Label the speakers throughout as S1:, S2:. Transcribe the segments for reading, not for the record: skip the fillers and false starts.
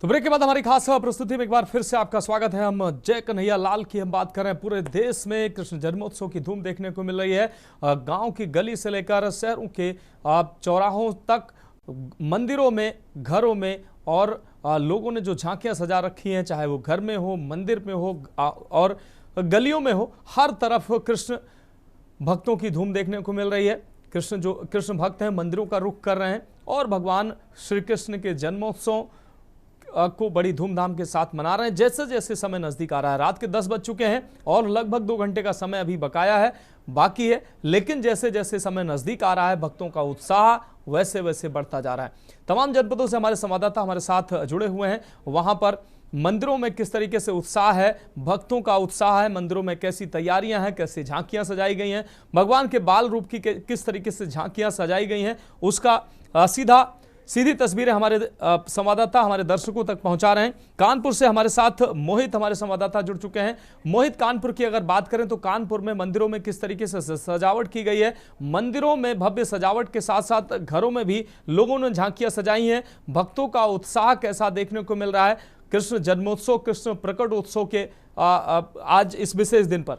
S1: तो ब्रेक के बाद हमारी खास प्रस्तुति में एक बार फिर से आपका स्वागत है। हम जय कन्हैया लाल की हम बात कर रहे हैं। पूरे देश में कृष्ण जन्मोत्सव की धूम देखने को मिल रही है। गांव की गली से लेकर शहरों के चौराहों तक, मंदिरों में, घरों में और लोगों ने जो झांकियां सजा रखी हैं, चाहे वो घर में हो, मंदिर में हो और गलियों में हो, हर तरफ कृष्ण भक्तों की धूम देखने को मिल रही है। कृष्ण भक्त हैं मंदिरों का रुख कर रहे हैं और भगवान श्री कृष्ण के जन्मोत्सव को बड़ी धूमधाम के साथ मना रहे हैं। जैसे जैसे समय नजदीक आ रहा है, रात के 10 बज चुके हैं और लगभग 2 घंटे का समय अभी बकाया है, बाकी है, लेकिन जैसे जैसे समय नजदीक आ रहा है भक्तों का उत्साह वैसे वैसे बढ़ता जा रहा है। तमाम जनपदों से हमारे संवाददाता हमारे साथ जुड़े हुए हैं। वहां पर मंदिरों में किस तरीके से उत्साह है, भक्तों का उत्साह है, मंदिरों में कैसी तैयारियां हैं, कैसी झांकियां सजाई गई हैं, भगवान के बाल रूप की किस तरीके से झांकियां सजाई गई हैं, उसका सीधी तस्वीरें हमारे संवाददाता हमारे दर्शकों तक पहुंचा रहे हैं। कानपुर से हमारे साथ मोहित हमारे संवाददाता जुड़ चुके हैं। मोहित, कानपुर की अगर बात करें तो कानपुर में मंदिरों में किस तरीके से सजावट की गई है? मंदिरों में भव्य सजावट के साथ साथ घरों में भी लोगों ने झांकियां सजाई हैं। भक्तों का उत्साह कैसा देखने को मिल रहा है कृष्ण जन्मोत्सव, कृष्ण प्रकट उत्सव के आज इस विशेष दिन पर?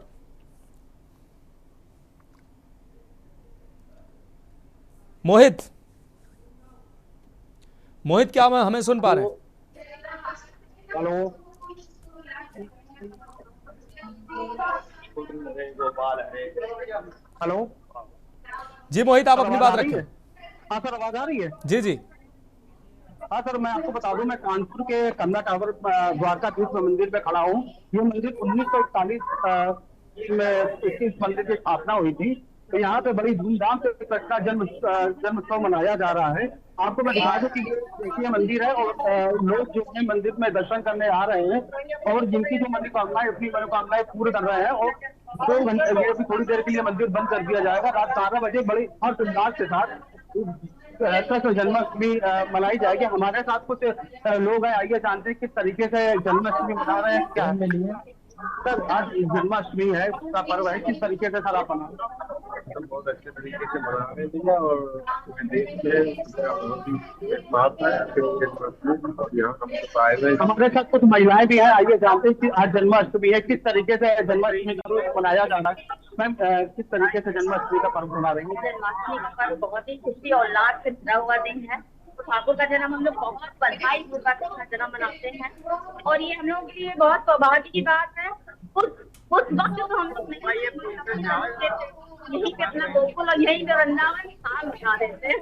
S1: मोहित, क्या हमें सुन पा रहे हैं?
S2: हेलो। हेलो
S1: जी मोहित, आप अपनी बात रखें।
S2: हाँ सर, आवाज आ रही है?
S1: जी जी।
S2: हाँ सर, मैं आपको बता दूं, मैं कानपुर के कमला टावर द्वारकाधीश मंदिर पे खड़ा हूँ। ये मंदिर 1941 में इस मंदिर की स्थापना हुई थी। तो यहाँ पे बड़ी धूमधाम से कृष्ण जन्मोत्सव मनाया जा रहा है। आपको मैं दिखा दूं कि देखिए मंदिर है और लोग जो है मंदिर में दर्शन करने आ रहे हैं और जिनकी जो मनोकामनाएं, अपनी मनोकामनाएं पूरी कर रहे हैं। और 2 घंटे ये भी थोड़ी देर के लिए मंदिर बंद कर दिया जाएगा। रात 12 बजे बड़ी हर्ष उल्लास के साथ कृष्ण जन्माष्टमी मनाई जाएगी। हमारे साथ कुछ लोग हैं, आइए जानते हैं किस तरीके से जन्माष्टमी मना रहे हैं। क्या सर, आज जन्माष्टमी है, उसका पर्व है, किस तरीके से सर आप मना रहे हैं?
S3: बहुत अच्छे तरीके से मना रहे हैं और देश में बहुत ही बात है और यहाँ हम लोग आए हुए।
S2: हमारे साथ कुछ महिलाएं भी हैं, आइए जानते हैं कि आज जन्माष्टमी है, किस तरीके से जन्माष्टमी का पर्व मनाया जा रहा है। मैम, किस तरीके से जन्माष्टमी का पर्व मना रही है?
S4: जन्माष्टमी का पर्व बहुत ही खुशी और उल्लास से भरा हुआ दिन है। ठाकुर का जन्म हम लोग बहुत बधाई पूर्वक जन्म मनाते हैं और ये हम लोग के लिए बहुत सौभाग्य की बात है। उस वक्त जो हम लोग यहीं पे अपना गोकुल और यहीं पे वृंदावन साल बना देते हैं।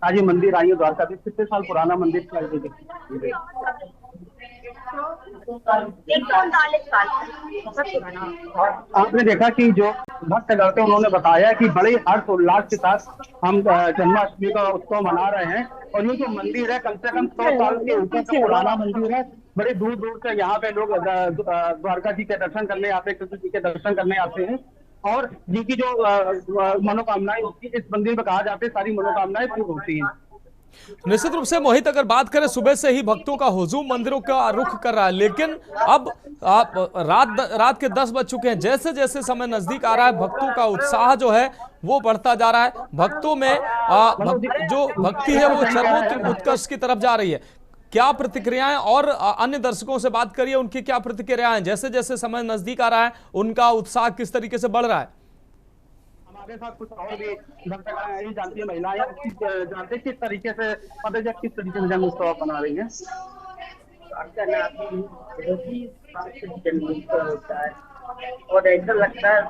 S2: आज ये मंदिर आई है द्वारकाधीश, कितने साल पुराना मंदिर?
S4: 139 साल बहुत पुराना।
S2: आपने देखा कि जो भक्त करते उन्होंने बताया कि बड़े हर्ष उल्लास के साथ हम जन्माष्टमी का उत्सव मना रहे हैं। और ये जो मंदिर है कम से कम 100 साल के ऊपर का पुराना मंदिर है। बड़े दूर दूर से यहाँ पे लोग द्वारका जी के दर्शन करने आते हैं, कृष्ण जी के दर्शन करने आते हैं और जिनकी जो मनोकामनाएं होती है इस मंदिर में कहा जाता है सारी मनोकामनाएं पूरी होती हैं।
S1: निश्चित रूप से मोहित, अगर बात करें सुबह से ही भक्तों का हुजूम मंदिरों का रुख कर रहा है, लेकिन अब आप रात के 10 बज चुके हैं। जैसे जैसे समय नजदीक आ रहा है भक्तों का उत्साह जो है वो बढ़ता जा रहा है। भक्तों में जो भक्ति है वो सर्वोच्च उत्कर्ष की तरफ जा रही है। क्या प्रतिक्रियाएं, और अन्य दर्शकों से बात करिए, उनकी क्या प्रतिक्रियाएं, जैसे जैसे समय नजदीक आ रहा है उनका उत्साह किस तरीके से बढ़ रहा है?
S2: हमारे साथ कुछ और भी भक्त जानती है महिलाएं, जानते किस तरीके से किस तरीके से जन्मोत्सव मना रही है?
S4: और ऐसा लगता है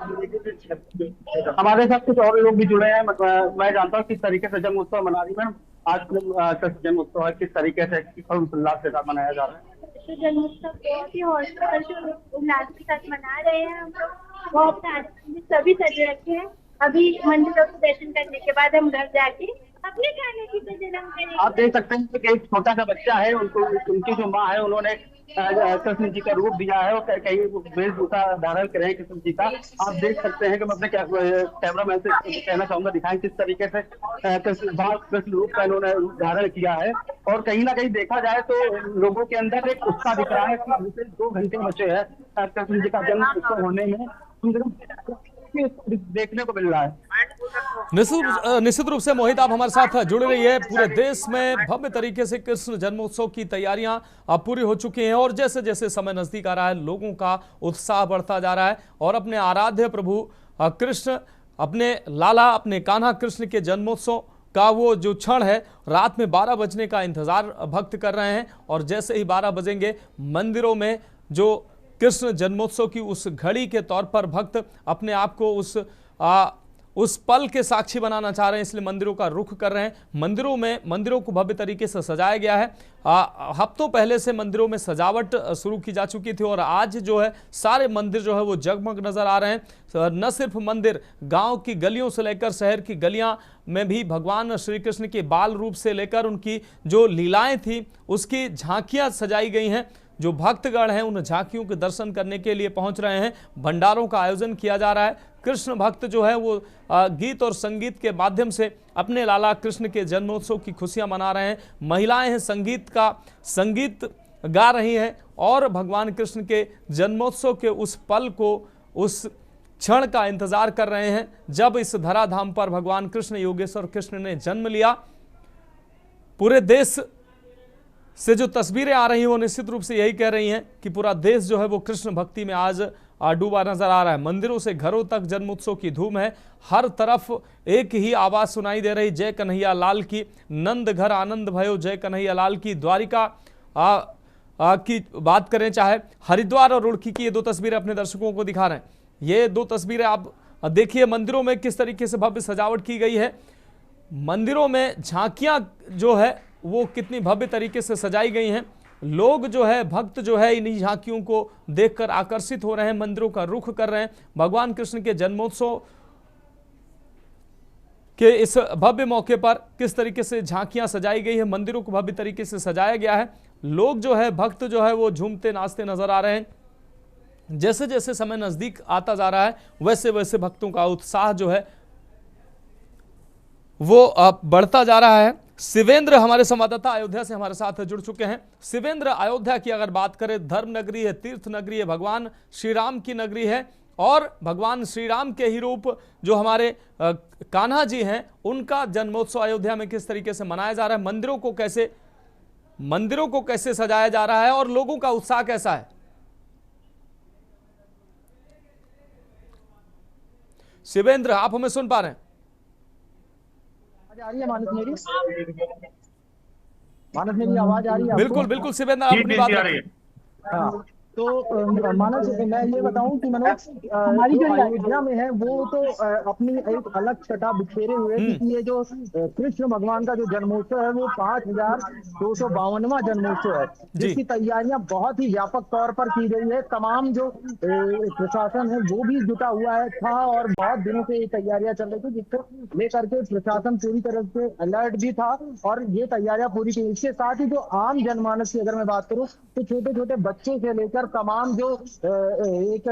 S2: हमारे साथ कुछ और लोग भी जुड़े हैं। मैं जानता हूँ किस तरीके से जन्मोत्सव मना रही है। मैम, आज कृष्ण जन्मोत्सव है, किस तरीके से उल्लास के साथ मनाया जा रहा है?
S5: जन्मोत्सव बहुत ही उल्लास के साथ मना रहे हैं हम लोग। बहुत सभी सजे रखे हैं। अभी मंदिरों के दर्शन करने के बाद हम घर जाके अपने खाने की जन्म करेंगे।
S2: आप देख सकते हैं कि एक छोटा सा बच्चा है, उनकी जो माँ है उन्होंने कृष्ण जी का रूप दिया है और कई वेशभूषा धारण करे हैं कृष्ण जी का। आप देख सकते हैं कि मैं अपने कैमरा मैन से कहना चाहूंगा, दिखाएं किस तरीके से कृष्ण रूप का इन्होंने धारण किया है। और कहीं ना कहीं देखा जाए तो लोगों के अंदर एक उत्साह दिख रहा है कि 2 घंटे बचे हैं कृष्ण जी का जन्म उत्सव होने में। देखने को मिल रहा है।
S1: निश्चित रूप से मोहित आप हमारे साथ जुड़ रही है। पूरे देश में भव्य तरीके से कृष्ण जन्मोत्सव की तैयारियां अब पूरी हो चुकी हैं और जैसे जैसे समय नजदीक आ रहा है लोगों का उत्साह बढ़ता जा रहा है और अपने आराध्य प्रभु कृष्ण, अपने लाला, अपने कान्हा कृष्ण के जन्मोत्सव का वो जो क्षण है रात में 12 बजने का इंतजार भक्त कर रहे हैं और जैसे ही 12 बजेंगे मंदिरों में जो कृष्ण जन्मोत्सव की उस घड़ी के तौर पर भक्त अपने आप को उस पल के साक्षी बनाना चाह रहे हैं, इसलिए मंदिरों का रुख कर रहे हैं। मंदिरों को भव्य तरीके से सजाया गया है। हफ्तों पहले से मंदिरों में सजावट शुरू की जा चुकी थी और आज जो है सारे मंदिर जो है वो जगमग नजर आ रहे हैं। न सिर्फ मंदिर, गांव की गलियों से लेकर शहर की गलियां में भी भगवान श्री कृष्ण के बाल रूप से लेकर उनकी जो लीलाएं थी उसकी झांकियां सजाई गई हैं। जो भक्तगण हैं उन झांकियों के दर्शन करने के लिए पहुंच रहे हैं। भंडारों का आयोजन किया जा रहा है। कृष्ण भक्त जो है वो गीत और संगीत के माध्यम से अपने लाला कृष्ण के जन्मोत्सव की खुशियां मना रहे हैं। महिलाएं हैं संगीत गा रही हैं और भगवान कृष्ण के जन्मोत्सव के उस पल को, उस क्षण का इंतजार कर रहे हैं जब इस धराधाम पर भगवान कृष्ण योगेश्वर कृष्ण ने जन्म लिया। पूरे देश से जो तस्वीरें आ रही हैं वो निश्चित रूप से यही कह रही हैं कि पूरा देश जो है वो कृष्ण भक्ति में आज डूबा नजर आ रहा है। मंदिरों से घरों तक जन्मोत्सव की धूम है। हर तरफ एक ही आवाज सुनाई दे रही, जय कन्हैया लाल की। नंद घर आनंद भयो जय कन्हैया लाल की। द्वारिका की बात करें, चाहे हरिद्वार और रुड़की की, ये दो तस्वीरें अपने दर्शकों को दिखा रहे हैं। ये दो तस्वीरें आप देखिए मंदिरों में किस तरीके से भव्य सजावट की गई है। मंदिरों में झांकियां जो है वो कितनी भव्य तरीके से सजाई गई हैं। लोग जो है, भक्त जो है, इन्हीं झांकियों को देखकर आकर्षित हो रहे हैं, मंदिरों का रुख कर रहे हैं। भगवान कृष्ण के जन्मोत्सव के इस भव्य मौके पर किस तरीके से झांकियां सजाई गई है, मंदिरों को भव्य तरीके से सजाया गया है। लोग जो है, भक्त जो है वो झूमते नाचते नजर आ रहे हैं। जैसे जैसे समय नजदीक आता जा रहा है वैसे वैसे भक्तों का उत्साह जो है वो बढ़ता जा रहा है। शिवेंद्र हमारे संवाददाता अयोध्या से हमारे साथ जुड़ चुके हैं। शिवेंद्र, अयोध्या की अगर बात करें, धर्म नगरी है, तीर्थ नगरी है, भगवान श्री राम की नगरी है और भगवान श्री राम के ही रूप जो हमारे कान्हा जी हैं उनका जन्मोत्सव अयोध्या में किस तरीके से मनाया जा रहा है, मंदिरों को कैसे सजाया जा रहा है और लोगों का उत्साह कैसा है? शिवेंद्र, आप हमें सुन पा रहे हैं?
S6: आ रही है मानस मेरी आवाज आ रही है?
S1: बिल्कुल बिल्कुल शिवेंद्र, आप अपनी बात रखिए।
S6: हाँ, तो मानस मैं ये बताऊं कि मनोज हमारी जो अयोध्या में है वो तो अपनी एक अलग छटा बिखेरे हुए, क्योंकि ये जो कृष्ण भगवान का जो जन्मोत्सव है वो 5252वां जन्मोत्सव है, जिसकी तैयारियां बहुत ही व्यापक तौर पर की गई है। तमाम जो प्रशासन है वो भी जुटा हुआ है था और बहुत दिनों से ये तैयारियां चल रही थी, जिसको लेकर के प्रशासन पूरी तरह से अलर्ट भी था और ये तैयारियां पूरी की। इसके साथ ही जो आम जनमानस की अगर मैं बात करूं तो छोटे छोटे बच्चे से लेकर तमाम जो एक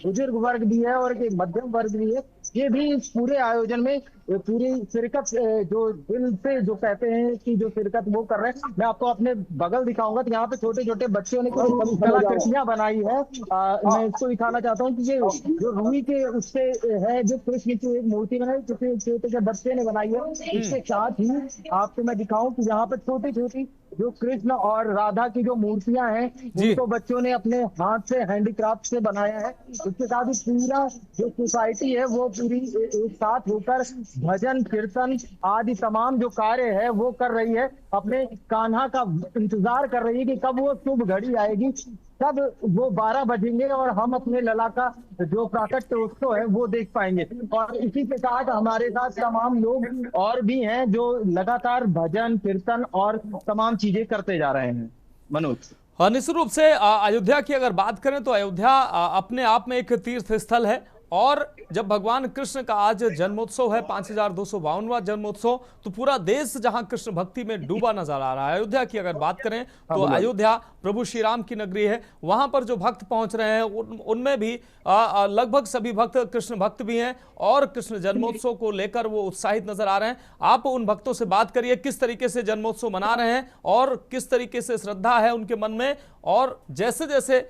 S6: बुजुर्ग वर्ग भी है और एक मध्यम वर्ग भी है, ये भी इस पूरे आयोजन में पूरी शिरकत, जो दिल से जो कहते हैं कि जो शिरकत वो कर रहे हैं। मैं आपको अपने बगल दिखाऊंगा तो यहाँ पे छोटे छोटे बच्चों ने कुछ कलाकृतियां बनाई है। मैं इसको दिखाना चाहता हूँ कि ये जो रूई के उससे है, जो कृष्ण की एक मूर्ति बनाई किसी छोटे से बच्चे ने बनाई है। इसके साथ ही आपको मैं दिखाऊं कि यहाँ पे छोटी छोटी जो कृष्ण और राधा की जो मूर्तियां हैं उनको बच्चों ने अपने हाथ से हैंडीक्राफ्ट से बनाया है। इसके साथ ही पूरा जो सोसाइटी है वो पूरी एक साथ होकर भजन कीर्तन आदि तमाम जो कार्य है वो कर रही है। अपने कान्हा का इंतजार कर रही है कि कब वो शुभ घड़ी आएगी, तब वो 12 बजेंगे और हम अपने लला का जो प्राकट्य उत्सव है वो देख पाएंगे। और इसी के साथ हमारे साथ तमाम लोग और भी हैं जो लगातार भजन कीर्तन और तमाम चीजें करते जा रहे हैं। मनोज,
S1: निश्चित रूप से अयोध्या की अगर बात करें तो अयोध्या अपने आप में एक तीर्थ स्थल है और जब भगवान कृष्ण का आज जन्मोत्सव है 5252वां जन्मोत्सव, तो पूरा देश जहां कृष्ण भक्ति में डूबा नजर आ रहा है। अयोध्या की अगर बात करें तो अयोध्या प्रभु श्री राम की नगरी है। वहां पर जो भक्त पहुंच रहे हैं उनमें भी लगभग सभी भक्त कृष्ण भक्त भी हैं और कृष्ण जन्मोत्सव को लेकर वो उत्साहित नजर आ रहे हैं। आप उन भक्तों से बात करिए, किस तरीके से जन्मोत्सव मना रहे हैं और किस तरीके से श्रद्धा है उनके मन में, और जैसे जैसे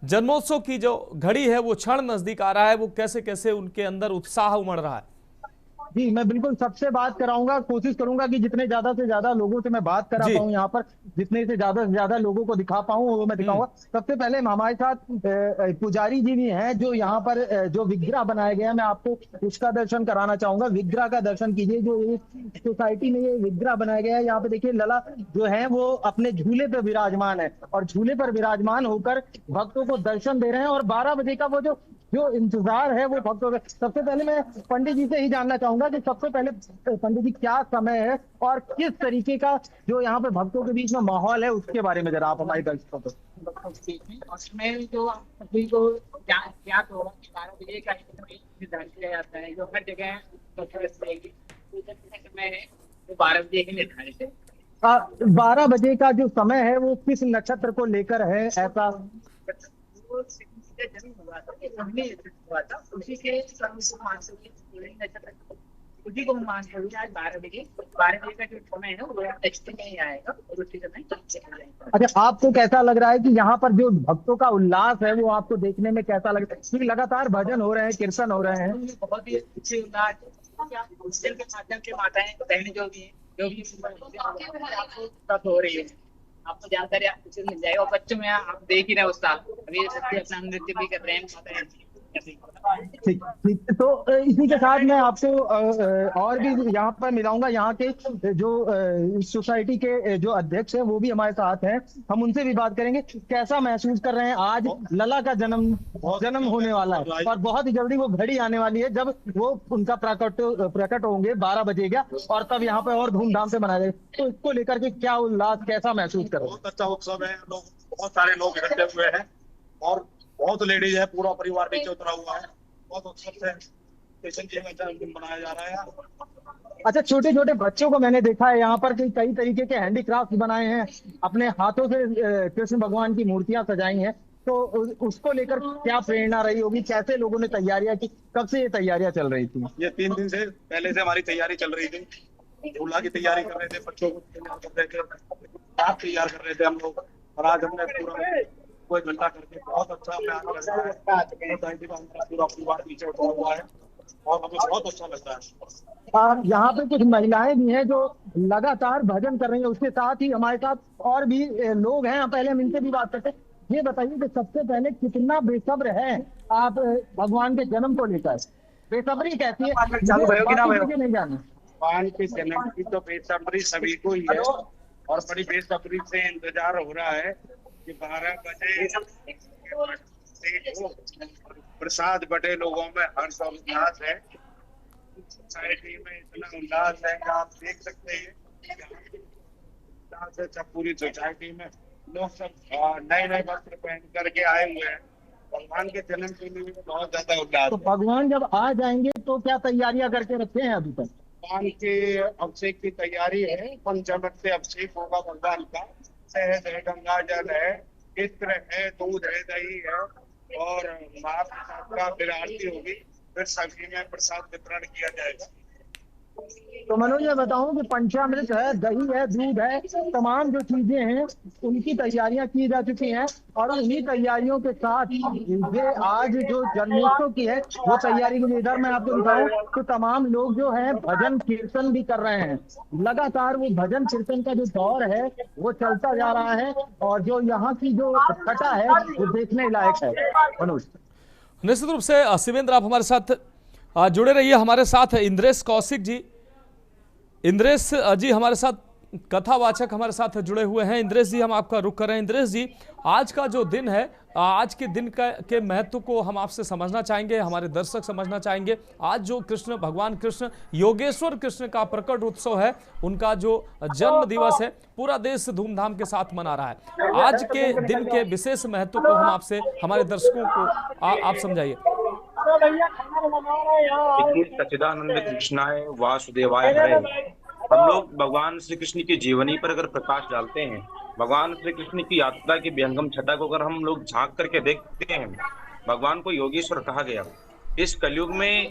S1: जन्मोत्सव की जो घड़ी है वो क्षण नजदीक आ रहा है, वो कैसे कैसे उनके अंदर उत्साह उमड़ रहा है।
S6: जी, मैं बिल्कुल सबसे बात कराऊंगा, कोशिश करूंगा कि जितने ज्यादा से ज्यादा लोगों से मैं बात करा
S1: जी।
S6: पाऊं यहाँ पर, जितने से ज्यादा लोगों को दिखा पाऊं वो मैं दिखाऊंगा। सबसे पहले हमारे साथ पुजारी जी भी हैं जो यहाँ पर जो विग्रह बनाया गया है, मैं आपको उसका दर्शन कराना चाहूंगा। विग्रह का दर्शन कीजिए, जो एक सोसाइटी में ये विग्रह बनाया गया है। यहाँ पे देखिए लला जो है वो अपने झूले पे विराजमान है और झूले पर विराजमान होकर भक्तों को दर्शन दे रहे हैं। और 12 बजे का वो जो जो इंतजार है वो भक्तों का। सबसे पहले मैं पंडित जी से ही जानना चाहूंगा कि सबसे पहले पंडित जी क्या समय है और किस तरीके का जो यहाँ पे भक्तों के बीच में माहौल है उसके बारे में जरा आप हमारे दर्शकों को।
S7: उसमें जो सभी को ज्ञात होगा कि 12 बजे का निर्धारित किया जाता है, जो हर जगह समय है वो 12 बजे ही निर्धारित है।
S6: 12 बजे का जो समय है वो किस नक्षत्र को लेकर है ऐसा?
S7: जन्म हुआ था, हुआ था उसी के नक्षत्र उसी को मानते हुए आज 12 बजे का जो समय है वो टेक्स्ट में ही आएगा और उसी समय।
S6: अच्छा, आपको कैसा लग रहा है कि यहाँ पर जो भक्तों का उल्लास है वो आपको देखने में कैसा लग रहा है? क्योंकि लगातार भजन हो रहे हैं, कीर्तन हो रहे हैं,
S7: बहुत ही अच्छे उल्लास के माध्यम से माताएं बहनें जो भी आपको हो रही है, आपको जानकारी आपको मिल जाएगा। और बच्चों में आप देख ही रहे उस्ताद अभी बच्चे अपना नृत्य भी कर रहे हैं।
S6: ठीक ठीक। तो इसी के साथ मैं आपको और भी यहाँ पर मिलाऊंगा। यहाँ के जो सोसाइटी के जो अध्यक्ष हैं वो भी हमारे साथ हैं, हम उनसे भी बात करेंगे कैसा महसूस कर रहे हैं। आज लला का जन्म होने वाला है और बहुत ही जल्दी वो घड़ी आने वाली है जब वो उनका प्रकट होंगे 12 बजे का, और तब यहाँ पे और धूमधाम से मनाया जाएगा। तो इसको लेकर के क्या उल्लास, कैसा महसूस कर रहे हैं?
S3: बहुत अच्छा उत्सव है, लोग बहुत सारे लोग इकट्ठे हुए हैं और बहुत लेडीज है, पूरा परिवार नीचे उतरा हुआ है। बहुत उत्सव से कृष्ण जी का जन्मदिन मनाया जा रहा है।
S6: अच्छा, छोटे छोटे बच्चों को मैंने देखा है यहाँ पर कई तरीके के हैंडीक्राफ्ट बनाए हैं, अपने हाथों से कृष्ण भगवान की मूर्तियां सजाई हैं। तो उसको लेकर क्या प्रेरणा रही होगी, कैसे लोगों ने तैयारियां की, कब से ये तैयारियां चल रही थी?
S3: ये 3 दिन से पहले से हमारी तैयारी चल रही थी। झूला की तैयारी कर रहे थे, बच्चों को तैयार कर रहे थे, रात तैयार कर रहे थे हम लोग। और आज हमने पूरा कोई घंटा करके बहुत अच्छा पूरा परिवार नीचे उठा हुआ है और हमें बहुत अच्छा लगता है।
S6: यहाँ पे कुछ महिलाएं भी हैं जो लगातार भजन कर रही हैं, उसके साथ ही हमारे साथ और भी लोग हैं। पहले हम इनसे भी बात करते हैं। ये बताइए कि सबसे पहले कितना बेसब्र है आप भगवान के जन्म को लेकर? बेसब्री कैसी है नहीं जाना?
S3: भगवान के जन्म की तो बेसब्री सभी को ही है और बड़ी बेसब्री से इंतजार हो रहा है कि 12 बजे प्रसाद बटे। लोगों में हर्ष और उल्लास है, सोसाइटी में इतना उल्लास है कि आप देख सकते हैं। सब पूरी सोसाइटी में लोग सब नए नए वस्त्र पहन करके आए हुए हैं भगवान के जन्म के लिए। बहुत ज्यादा उल्लास।
S6: तो भगवान जब आ जाएंगे तो क्या तैयारियां करके रखे हैं अभी तक?
S3: भगवान के अभिषेक की तैयारी है। पंचामृत से अभिषेक होगा भगवान का। शहद है, गंगा जल है, इत्र है, दूध है, दही है और महाप्रसाद का फिर आरती होगी, फिर सभी में प्रसाद वितरण किया जाएगा।
S6: तो मनोज ये बताऊं कि पंचामृत है, दही है, दूध है, तमाम जो चीजें हैं उनकी तैयारियां की जा चुकी हैं और उन्हीं तैयारियों के साथ ये आज जो जन्मोत्सव की है वो तैयारी के लिए इधर मैं आपको दिखाऊं तो तमाम लोग जो हैं भजन कीर्तन भी कर रहे हैं। लगातार वो भजन कीर्तन का जो दौर है वो चलता जा रहा है और जो यहाँ की जो छटा है वो देखने लायक है। मनोज,
S1: निश्चित रूप से शिवेंद्र आप हमारे साथ जुड़े रहिए। हमारे साथ इंद्रेश कौशिक जी, इंद्रेश जी हमारे साथ कथावाचक हमारे साथ जुड़े हुए हैं। इंद्रेश जी, हम आपका रुख कर रहे हैं। इंद्रेश जी, आज का जो दिन है, आज के दिन के महत्व को हम आपसे समझना चाहेंगे, हमारे दर्शक समझना चाहेंगे। आज जो कृष्ण भगवान कृष्ण योगेश्वर कृष्ण का प्रकट उत्सव है, उनका जो जन्म दिवस है, पूरा देश धूमधाम के साथ मना रहा है। आज के दिन के विशेष महत्व को हम आपसे, हमारे दर्शकों को आप समझाइए।
S8: सच्चिदानंद कृष्णाय वासुदेवाय हरे। हम लोग भगवान श्री कृष्ण की जीवनी पर अगर प्रकाश डालते हैं, भगवान श्री कृष्ण की यात्रा की विहंगम छटा को अगर हम लोग झांक करके देखते हैं, भगवान को योगेश्वर कहा गया। इस कलयुग में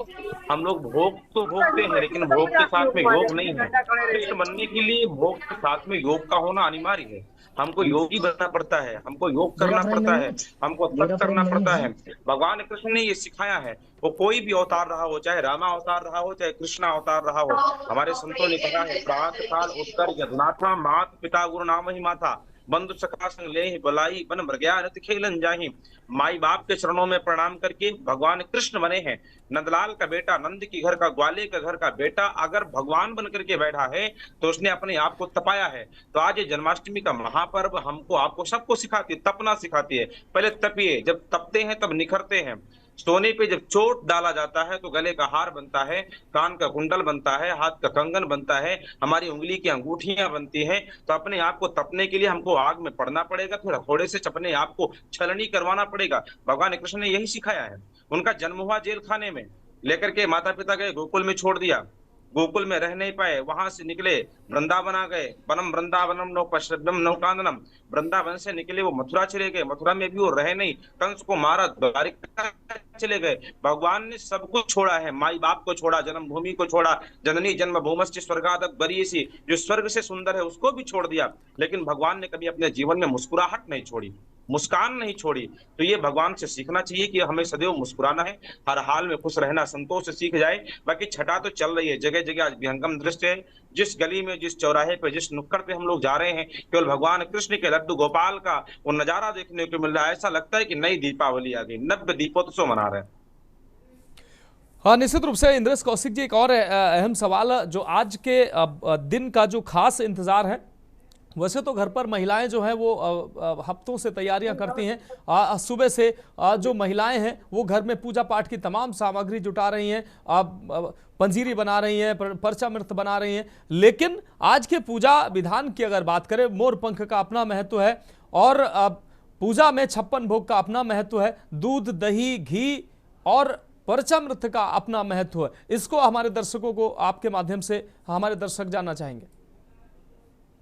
S8: हम लोग भोग तो भोगते हैं, लेकिन भोग के साथ में योग नहीं है। कृष्ण बनने के लिए भोग के साथ में योग का होना अनिवार्य है। हमको योगी बनना पड़ता है, हमको योग करना पड़ता है, हमको तप करना पड़ता है। भगवान कृष्ण ने ये सिखाया है। वो कोई भी अवतार रहा हो, चाहे रामा अवतार रहा हो, चाहे कृष्णा अवतार रहा हो, हमारे संतों ने कहा है, प्रात काल उत्तर यदुनाथा, मात पिता गुरु नाम ही माथा, बंधु सखा संग ले बलाई, बन मृग्या रत खेलन जाहि। माई बाप के चरणों में प्रणाम करके भगवान कृष्ण बने हैं। नंदलाल का बेटा, नंद की घर का, ग्वाले का घर का बेटा अगर भगवान बन करके बैठा है तो उसने अपने आप को तपाया है। तो आज ये जन्माष्टमी का महापर्व हमको, आपको, सबको सिखाती है, तपना सिखाती है। पहले तपिए, जब तपते हैं तब निखरते हैं। सोने पे जब चोट डाला जाता है तो गले का हार बनता है, कान का कुंडल बनता है, हाथ का कंगन बनता है, हमारी उंगली की अंगूठियां बनती हैं। तो अपने आप को तपने के लिए हमको आग में पड़ना पड़ेगा, थोड़ा थोड़े से अपने आप को छलनी करवाना पड़ेगा। भगवान कृष्ण ने यही सिखाया है। उनका जन्म हुआ जेल खाने में, लेकर के माता पिता गए गोकुल में छोड़ दिया, गोकुल में रह नहीं पाए, वहां से निकले वृंदावन आ गए। वनम वृंदावनम नौ पश्यम नौकाननम, वृंदावन से निकले वो मथुरा चले गए, मथुरा में भी वो रहे नहीं, कंस को मारा, द्वारिका चले गए। भगवान ने सब कुछ छोड़ा है, माई बाप को छोड़ा, जन्मभूमि को छोड़ा, जननी जन्मभूमश्च स्वर्गादप गरीयसी, जो स्वर्ग से सुंदर है उसको भी छोड़ दिया। लेकिन भगवान ने कभी अपने जीवन में मुस्कुराहट नहीं छोड़ी, मुस्कान नहीं छोड़ी। तो ये भगवान से सीखना चाहिए कि हमें सदैव मुस्कुराना है, हर हाल में खुश रहना, संतोष से सीख जाए। बाकी छठा तो चल रही है, जगह जगह आज विहंगम दृश्य है। जिस गली में, जिस चौराहे पे, जिस नुक्कड़ पे हम लोग जा रहे हैं, केवल भगवान कृष्ण के लड्डू गोपाल का वो नजारा देखने को मिल रहा है। ऐसा लगता है कि नई दीपावली आ गई, नव्य दीपोत्सव मना रहे हैं।
S1: हाँ, निश्चित रूप से इंद्रेश कौशिक जी, एक और अहम सवाल, जो आज के दिन का जो खास इंतजार है, वैसे तो घर पर महिलाएं जो हैं वो हफ्तों से तैयारियां करती हैं। सुबह से जो महिलाएं हैं वो घर में पूजा पाठ की तमाम सामग्री जुटा रही हैं, पंजीरी बना रही हैं, परचामृत बना रही हैं। लेकिन आज के पूजा विधान की अगर बात करें, मोर पंख का अपना महत्व है और पूजा में 56 भोग का अपना महत्व है, दूध दही घी और परचामृत का अपना महत्व है। इसको हमारे दर्शकों को आपके माध्यम से हमारे दर्शक जानना चाहेंगे।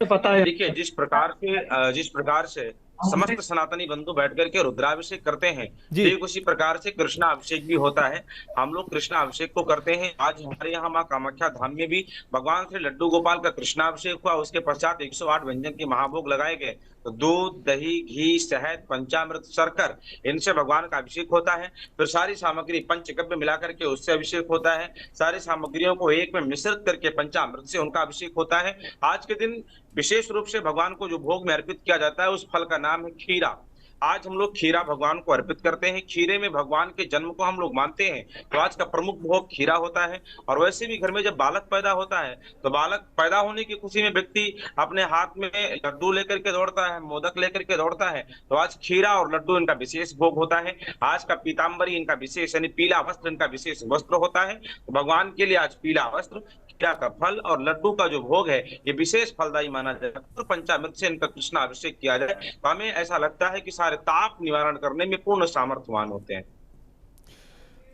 S8: पता है, देखिए, जिस प्रकार से समस्त सनातनी बंधु बैठ करके रुद्राभिषेक करते हैं, ठीक उसी प्रकार से कृष्णाभिषेक भी होता है। हम लोग कृष्णाभिषेक को करते हैं। आज हमारे यहाँ माँ कामाख्या धाम में भी भगवान श्री लड्डू गोपाल का कृष्णाभिषेक हुआ। उसके पश्चात 108 व्यंजन के महाभोग लगाए गए। तो दूध दही घी शहद पंचामृत शर्कर, इनसे भगवान का अभिषेक होता है। फिर सारी सामग्री पंचगव्य मिला करके उससे अभिषेक होता है। सारी सामग्रियों को एक में मिश्रित करके पंचामृत से उनका अभिषेक होता है। आज के दिन विशेष रूप से भगवान को जो भोग में अर्पित किया जाता है, उस फल का नाम है खीरा। आज हम लोग खीरा भगवान को अर्पित करते हैं। खीरे में भगवान के जन्म को हम लोग मानते हैं, तो आज का प्रमुख भोग खीरा होता है। और वैसे भी घर में जब बालक पैदा होता है, तो बालक पैदा होने की खुशी में व्यक्ति अपने हाथ में लड्डू लेकर के दौड़ता है, मोदक लेकर के दौड़ता है। तो आज खीरा और लड्डू इनका विशेष भोग होता है। आज का पीताम्बरी इनका विशेष, यानी पीला वस्त्र इनका विशेष वस्त्र होता है। तो भगवान के लिए आज पीला वस्त्र, खीरा का फल और लड्डू का जो भोग है, ये विशेष फलदायी माना जाता है। तो पंचामृत से इनका कृष्णाभिषेक किया जाए तो हमें ऐसा लगता है कि सारे ताप निवारण करने में पूर्ण सामर्थ्यवान होते हैं।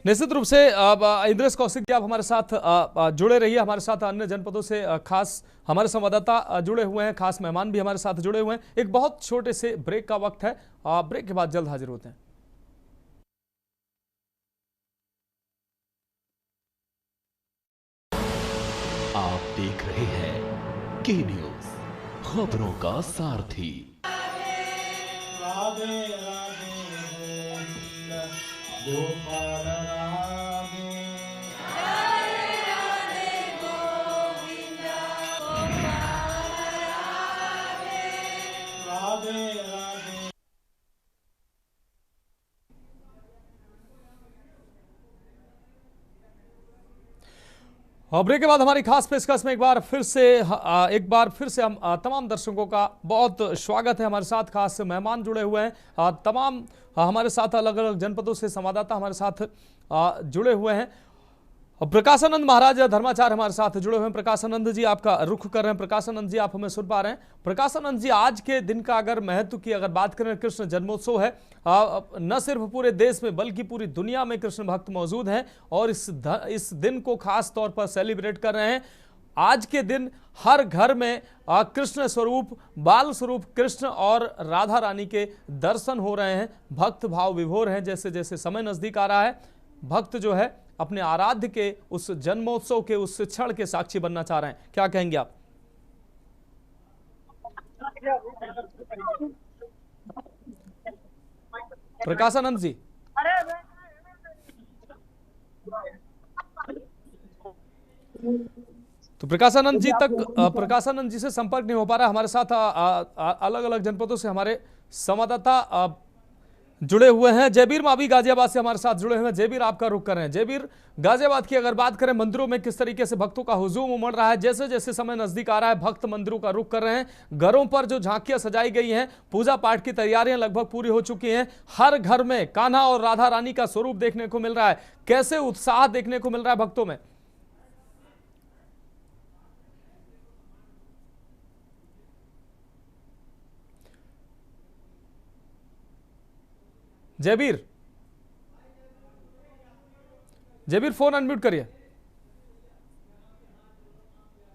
S1: निश्चित रूप से इंद्रेश कौशिक जी, आप हमारे साथ जुड़े रहिए। हमारे साथ अन्य जनपदों से खास हमारे संवाददाता जुड़े हुए हैं, खास मेहमान भी हमारे साथ जुड़े हुए हैं। एक बहुत छोटे से ब्रेक का वक्त है, ब्रेक के बाद जल्द हाजिर होते हैं।
S9: आप देख रहे हैं के न्यूज, खबरों का सारथी। राधे राधे गोपाल राधे, राधे राधे गोविंद गोपाल राधे, राधे राधे।
S1: ब्रेक के बाद हमारी खास पेशकश में एक बार फिर से हम तमाम दर्शकों का बहुत स्वागत है। हमारे साथ खास मेहमान जुड़े हुए हैं, तमाम हमारे साथ अलग अलग जनपदों से संवाददाता हमारे साथ जुड़े हुए हैं। प्रकाशानंद महाराज धर्माचार्य हमारे साथ जुड़े हुए हैं। प्रकाशानंद जी, आपका रुख कर रहे हैं। प्रकाशानंद जी, आप हमें सुन पा रहे हैं? प्रकाशानंद जी, आज के दिन का अगर महत्व की अगर बात करें, कृष्ण जन्मोत्सव है, न सिर्फ पूरे देश में बल्कि पूरी दुनिया में कृष्ण भक्त मौजूद हैं और इस दिन को खास तौर पर सेलिब्रेट कर रहे हैं। आज के दिन हर घर में कृष्ण स्वरूप, बाल स्वरूप कृष्ण और राधा रानी के दर्शन हो रहे हैं। भक्त भाव विभोर हैं। जैसे जैसे समय नजदीक आ रहा है, भक्त जो है अपने आराध्य के उस जन्मोत्सव के उस क्षण के साक्षी बनना चाह रहे हैं। क्या कहेंगे आप? प्रकाशानंद जी, तो प्रकाशानंद जी से संपर्क नहीं हो पा रहा। हमारे साथ अलग अलग जनपदों से हमारे संवाददाता जुड़े हुए हैं। जयबीर मावी गाजियाबाद से हमारे साथ जुड़े हुए हैं। जयबीर, आपका रुख कर रहे हैं। जयबीर, गाजियाबाद की अगर बात करें, मंदिरों में किस तरीके से भक्तों का हुजूम उमड़ रहा है? जैसे जैसे समय नजदीक आ रहा है, भक्त मंदिरों का रुख कर रहे हैं। घरों पर जो झांकियां सजाई गई हैं, पूजा पाठ की तैयारियां लगभग पूरी हो चुकी हैं। हर घर में कान्हा और राधा रानी का स्वरूप देखने को मिल रहा है। कैसे उत्साह देखने को मिल रहा है भक्तों में? जयबीर, फोन अनम्यूट करिए।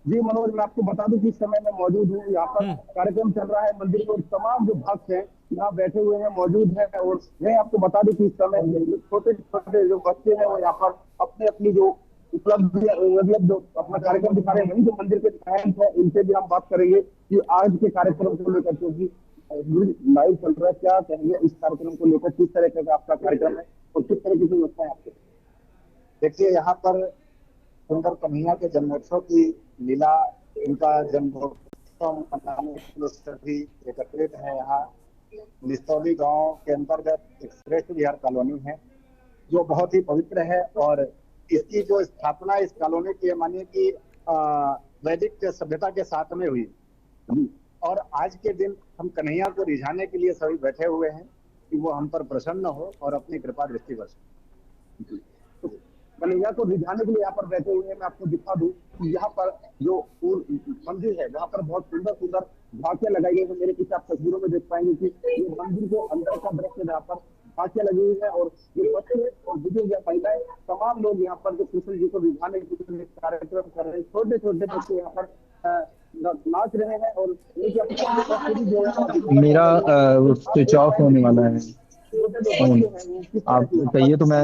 S2: जी मनोज, मैं आपको बता दूं कि इस समय मैं मौजूद हूँ यहाँ पर। कार्यक्रम चल रहा है मंदिर में, तमाम जो भक्त हैं यहाँ बैठे हुए हैं, मौजूद हैं। और मैं आपको बता दूं कि इस समय छोटे छोटे जो बच्चे हैं वो यहाँ पर अपने अपनी जो उपलब्धि, मतलब जो अपना कार्यक्रम दिखा रहे हैं, वही जो मंदिर के फैंस हैं उनसे भी हम बात करेंगे कि आज के कार्यक्रम को लेकर, क्योंकि लाइव चल रहा है, क्या कहेंगे इस कार्यक्रम को लेकर? किस तरह का आपका कार्यक्रम है और किस तरह की व्यवस्था है आपको?
S10: देखिए, यहाँ पर सुंदर कन्हैया के जन्मोत्सव की लीला, इनका जन्मोत्सव मनाने के लिए सभी एकत्रित हैं। यहाँ लिस्तौली गांव के अंतर्गत एक श्रेष्ठ विहार कॉलोनी है जो बहुत ही पवित्र है, और इसकी जो स्थापना इस कॉलोनी की मानिए कि वैदिक सभ्यता के साथ में हुई। और आज के दिन हम कन्हैया को रिझाने के लिए सभी बैठे हुए हैं कि वो हम पर प्रसन्न हो और अपनी कृपा दृष्टि बरसे।
S2: तो कन्हैया को रिझाने के लिए यहाँ पर बैठे हुए हैं। मैं आपको दिखा दूं कि यहाँ पर जो मंदिर है वहाँ पर बहुत सुंदर सुंदर झांकियां लगाई गई है। मेरे पीछे आप तस्वीरों में देख पाएंगे कि ये मंदिर के अंदर का दृश्य, जहाँ पर झांकियां लगी हुई है और ये बच्चे और बुजुर्ग महिलाएं तमाम लोग यहाँ पर जो कृष्ण जी को रिझाने के लिए कार्यक्रम कर रहे हैं। छोटे छोटे बच्चे यहाँ पर नाच रहे हैं और
S6: मेरा स्विच ऑफ होने वाला है। आप कहिए तो मैं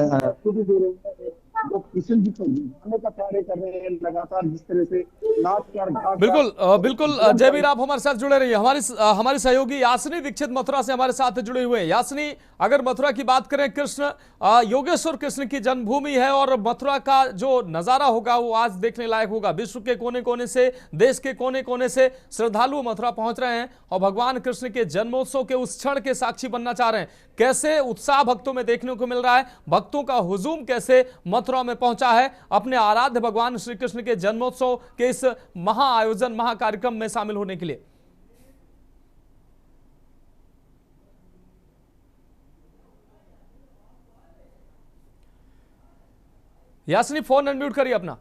S2: वो किशन जी को रिझाने का कार्य कर रहे हैं लगातार, जिस तरह से नाच कर।
S1: बिल्कुल जयबीर, आप हमारे साथ जुड़े रहिए। हमारी सहयोगी यासनी दीक्षित मथुरा से हमारे साथ जुड़े हुए हैं। यासनी, अगर मथुरा की बात करें, कृष्ण योगेश्वर कृष्ण की जन्मभूमि है और मथुरा का जो नजारा होगा वो आज देखने लायक होगा। विश्व के कोने कोने से, देश के कोने कोने से श्रद्धालु मथुरा पहुंच रहे हैं और भगवान कृष्ण के जन्मोत्सव के उस क्षण के साक्षी बनना चाह रहे हैं। कैसे उत्साह भक्तों में देखने को मिल रहा है? भक्तों का हुजूम कैसे मथुरा में पहुंचा है अपने आराध्य भगवान श्री कृष्ण के जन्मोत्सव के इस महाआयोजन, महाकार्यक्रम में शामिल होने के लिए? यासनी, फोन अनम्यूट करिए अपना।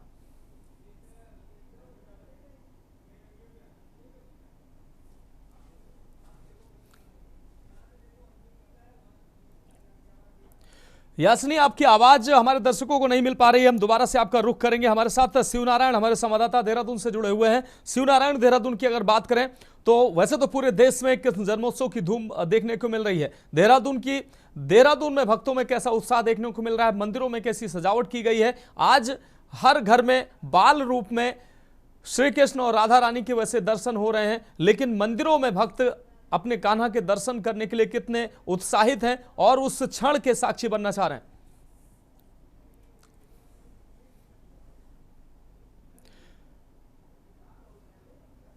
S1: यासनी, आपकी आवाज हमारे दर्शकों को नहीं मिल पा रही है। हम दोबारा से आपका रुख करेंगे। हमारे साथ शिवनारायण, हमारे संवाददाता देहरादून से जुड़े हुए हैं। शिवनारायण, देहरादून की अगर बात करें तो वैसे तो पूरे देश में कृष्ण जन्मोत्सव की धूम देखने को मिल रही है। देहरादून में भक्तों में कैसा उत्साह देखने को मिल रहा है? मंदिरों में कैसी सजावट की गई है? आज हर घर में बाल रूप में श्री कृष्ण और राधा रानी के वैसे दर्शन हो रहे हैं, लेकिन मंदिरों में भक्त अपने कान्हा के दर्शन करने के लिए कितने उत्साहित हैं और उस क्षण के साक्षी बनना चाह रहे हैं?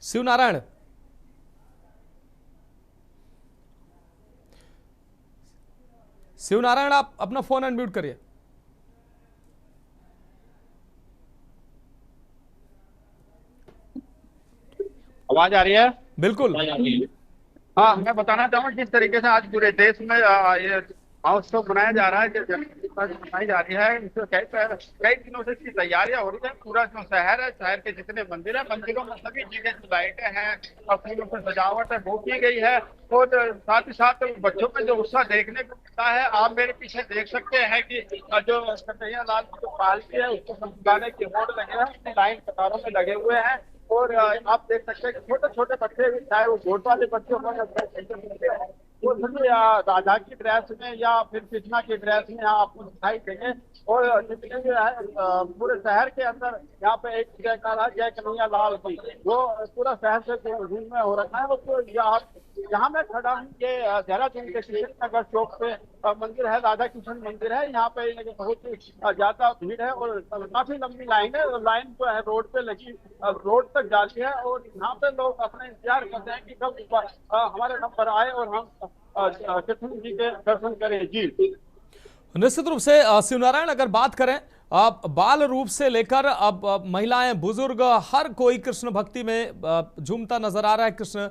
S1: शिवनारायण, आप अपना फोन अनम्यूट करिए।
S11: आवाज आ रही है?
S1: बिल्कुल।
S11: हाँ, मैं बताना चाहूँगा जिस तरीके से आज पूरे देश में ये महोत्सव मनाया जा रहा है, जो मनाई जा रही है, इसमें कई दिनों से इसकी तैयारियां हो रही है। पूरा जो शहर है, शहर के जितने मंदिर है, मंदिरों में सभी जगह लाइटें हैं और फूलों से सजावट है वो की गई है। और साथ ही साथ बच्चों में जो उत्साह देखने को मिलता है, आप मेरे पीछे देख सकते हैं कि जो कन्हैया लाल की जो पालकी है उसको सजाने के बोर्ड लगे हैं, अपनी लाइन कतारों में लगे हुए हैं। और आप देख सकते हैं कि छोटे छोटे बच्चे भी, चाहे वो बोट वाले बच्चे हो, वो सभी राधा की ड्रेस में या फिर कृष्णा की ड्रेस में यहाँ आपको दिखाई देंगे। और जितने भी है पूरे शहर के अंदर यहाँ पे एक जयकारा जय कन्हैया लाल की वो पूरा शहर से धूम में हो रखा है। और यहाँ मैं खड़ा हूँ, ये देहरादून के कृष्ण नगर चौक पे मंदिर है, राधा कृष्ण मंदिर है। यहाँ पे बहुत ही ज्यादा भीड़ है और काफी लंबी लाइन है। लाइन जो है रोड पे लगी, रोड तक जाती है और यहाँ पे लोग अपना इंतजार करते हैं कि कब हमारे नंबर आए और हम कृष्ण जी के दर्शन करें। जी
S1: निश्चित रूप से शिवनारायण, अगर बात करें अब बाल रूप से लेकर अब महिलाएं, बुजुर्ग, हर कोई कृष्ण भक्ति में झूमता नजर आ रहा है। कृष्ण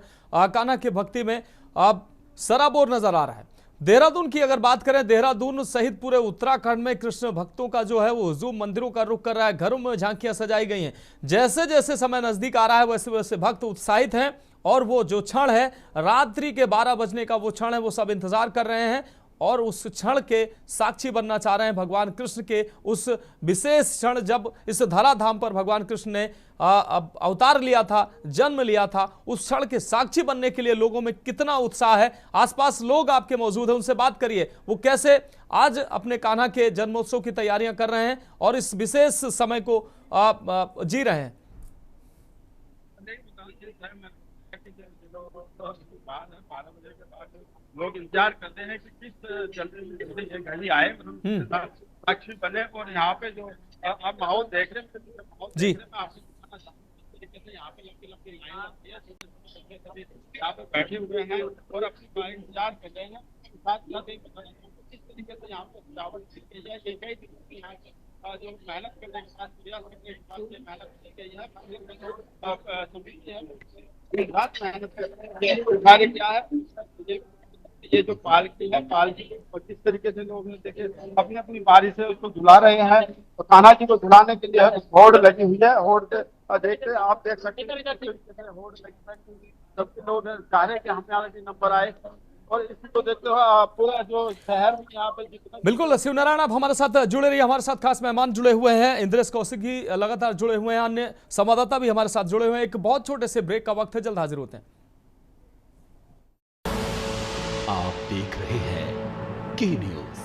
S1: कान्हा की भक्ति में अब सराबोर नजर आ रहा है। देहरादून की अगर बात करें, देहरादून सहित पूरे उत्तराखंड में कृष्ण भक्तों का जो है वो हुजूम मंदिरों का रुख कर रहा है। घरों में झांकियां सजाई गई हैं। जैसे जैसे समय नजदीक आ रहा है वैसे वैसे भक्त उत्साहित हैं और वो जो क्षण है रात्रि के 12 बजने का, वो क्षण है, वो सब इंतजार कर रहे हैं और उस क्षण के साक्षी बनना चाह रहे हैं। भगवान कृष्ण के उस विशेष क्षण जब इस धराधाम पर भगवान कृष्ण ने अवतार लिया था, जन्म लिया था, उस क्षण के साक्षी बनने के लिए लोगों में कितना उत्साह है। आसपास लोग आपके मौजूद हैं, उनसे बात करिए वो कैसे आज अपने कान्हा के जन्मोत्सव की तैयारियां कर रहे हैं और इस विशेष समय को जी रहे हैं।
S11: लोग इंतजार करते हैं कि किस जल्दी ये घड़ी आए और हम साक्षी बने। और यहाँ पे जो आप माहौल देख रहे हैं
S1: जी,
S11: यहाँ पे लंबी लंबी लाइन आती है, यहाँ पे बैठे हुए हैं और अपनी बारी इंतजार कर रहे हैं। साथ साथ किस तरीके से यहाँ पे सजावट की जाए, ये कई तरीके यहाँ पे जो मेहनत करने के साथ प्रयास करने के साथ मेहनत की गई है। रात मेहनत कार्य क्या है, ये जो पालकी है, पालकी और किस तरीके से लोग देखे अपनी अपनी बारी से उसको झुला रहे हैं। तो कान्हा जी को झुलाने के लिए होड़ लगी हुई है। होड़ देखते आप देख सकते हैं होड़ लगी, सबके लोग चाह रहे हैं कि हमें आगे नंबर आए और इसी को देखते हुए पूरा जो शहर में यहाँ पे जितना।
S1: बिल्कुल शिवनारायण, आप हमारे साथ जुड़े रहिए। हमारे साथ खास मेहमान जुड़े हुए हैं, इंद्रेश कौशिक जी लगातार जुड़े हुए हैं, अन्य संवाददाता भी हमारे साथ जुड़े हुए हैं। एक बहुत छोटे से ब्रेक का वक्त है, जल्द हाजिर होते हैं।
S9: आप देख रहे हैं के न्यूज,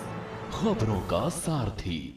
S9: खबरों का सारथी।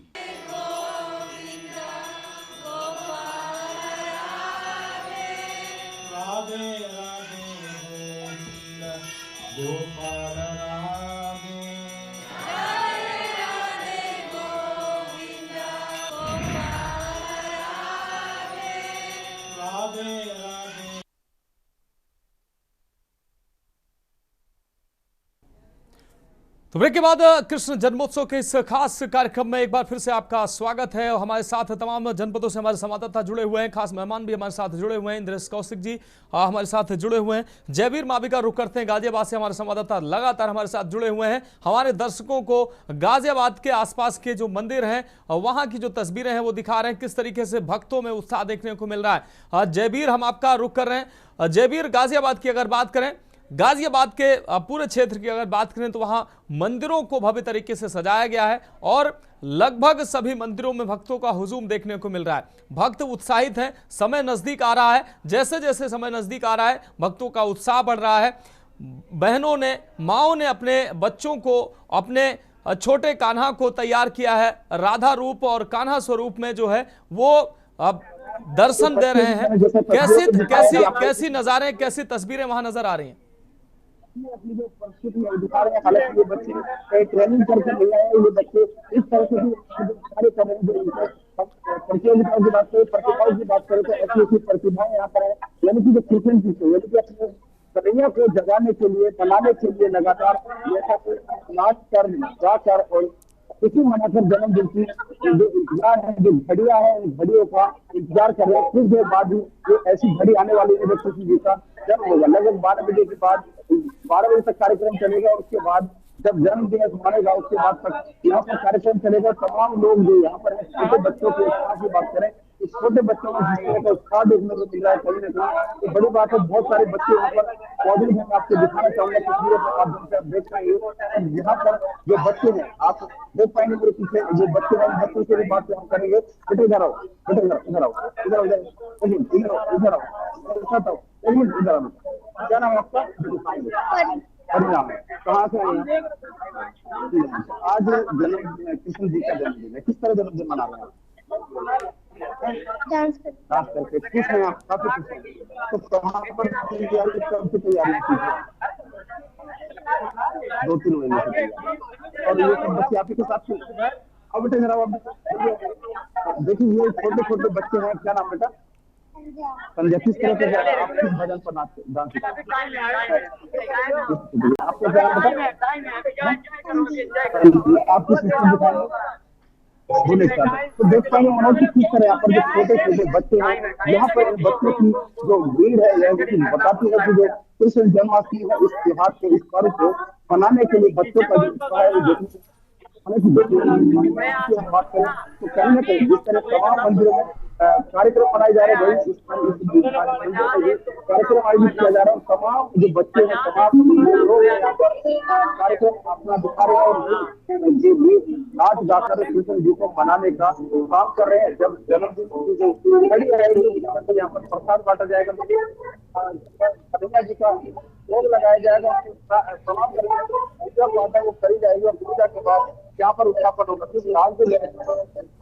S1: तो ब्रेक के बाद कृष्ण जन्मोत्सव के इस खास कार्यक्रम में एक बार फिर से आपका स्वागत है। और हमारे साथ तमाम जनपदों से हमारे संवाददाता जुड़े हुए हैं, खास मेहमान भी हमारे साथ जुड़े हुए हैं। इंद्रेश कौशिक जी हमारे साथ जुड़े हुए हैं। जयवीर माविका रुख करते हैं गाजियाबाद से, हमारे संवाददाता लगातार हमारे साथ जुड़े हुए हैं। हमारे दर्शकों को गाजियाबाद के आसपास के जो मंदिर हैं वहां की जो तस्वीरें हैं वो दिखा रहे हैं, किस तरीके से भक्तों में उत्साह देखने को मिल रहा है। जयवीर, हम आपका रुख कर रहे हैं। जयवीर, गाजियाबाद की अगर बात करें, गाजियाबाद के पूरे क्षेत्र की अगर बात करें तो वहां मंदिरों को भव्य तरीके से सजाया गया है और लगभग सभी मंदिरों में भक्तों का हुजूम देखने को मिल रहा है। भक्त उत्साहित हैं, समय नजदीक आ रहा है। जैसे जैसे समय नजदीक आ रहा है भक्तों का उत्साह बढ़ रहा है। बहनों ने, माओं ने अपने बच्चों को, अपने छोटे कान्हा को तैयार किया है राधा रूप और कान्हा स्वरूप में जो है वो अब दर्शन दे रहे हैं। कैसी नजारे, कैसी तस्वीरें वहां नजर आ रही हैं?
S6: अपनी जो संस्कृति है दिखा रहे हैं। हालांकि ये बच्चे ट्रेनिंग करके ले आए हैं, ये बच्चे इस तरह से कार्य कर रहे हैं। प्रतियोगिताओं की बात करें, प्रतिभाओं की बात करें तो ऐसी ऐसी प्रतिभाएं यहाँ पर है, यानी कि जो क्रिश्चियन पीछे, यानी कि अपने कन्हैया को जगाने के लिए, बनाने के लिए लगातार ऐसा नाच कर, गाकर और खुशी मनाकर जन्मदिन की जो इंतजार है, जो घड़ियां है, उन घड़ियों का इंतजार कर रहे हैं। कुछ देर बाद ही ये ऐसी घड़ी आने वाली है जब कृष्ण जी का जन्म होगा। लगभग 12 बजे के बाद, 12 बजे तक कार्यक्रम चलेगा। उसके बाद जब जन्म दिवस मानेगा उसके बाद तक यहाँ पर कार्यक्रम चलेगा। तमाम लोग जो यहाँ पर छोटे बच्चों के उत्साह की बात करें, इस छोटे बच्चों में जिस तरह का उत्साह देखने को मिल रहा है कहीं ना कहीं तो बड़ी बात है। बहुत सारे बच्चे यहाँ पर मौजूद हैं। आपको दिखाना चाहूंगा तस्वीरों के माध्यम से, आप देख पाएंगे यहाँ पर जो बच्चे हैं, आप देख पाएंगे मेरे पीछे जो बच्चे हैं, बच्चों से भी बात हम करेंगे। बेटे इधर आओ, बेटे इधर आओ, इधर आओ, इधर आओ, इधर आओ, क्या नाम है आपका?
S2: परिणाम कहाँ से आए हैं? आज जन्म कृष्ण जी का जन्मदिन है, किस तरह जन्मदिन मना रहे हैं?
S5: डांस
S2: करके खुश हैं आप, काफी खुश हैं। तो कहाँ पर कब से तैयारियां की हैं? 2-3 महीने से तैयारी, और ये सब बच्चे आपके साथ थे? अब बेटे जरा देखिए, ये छोटे छोटे बच्चे हैं, क्या नाम बेटा? संजय। किस तरह से आप किस भजन पर डांस आपको क्या आपकी सिस्टम दिखाएंगे? तो देख पाएंगे मनोज जी किस तरह यहाँ पर जो छोटे छोटे बच्चे हैं, यहाँ पर बच्चों की जो भीड़ है यह बताती है कि जो कृष्ण जन्माष्टमी है, इस त्योहार के इस पर्व को मनाने के लिए बच्चों का जो उत्साह है हम बात करें तो कहीं ना कहीं जिस तरह तमाम मंदिरों में कार्यक्रम मनाए जा रहे हैं, वही कार्यक्रम आयोजित किया जा रहा है। और तमाम जो बच्चे हैं, तमाम लोग यहाँ पर कार्यक्रम अपना दिखा रहे हैं और जो भी नाच गाकर कृष्ण जी को मनाने का काम कर रहे हैं। जब जन्मदिन की जो घड़ी आएगी यहाँ पर प्रसाद बांटा जाएगा, कन्हैया जी का भोग लगाया जाएगा, तमाम पूजा पाठ है वो करी जाएगी और पूजा के बाद यहाँ पर उत्थापन होगा। लाल जो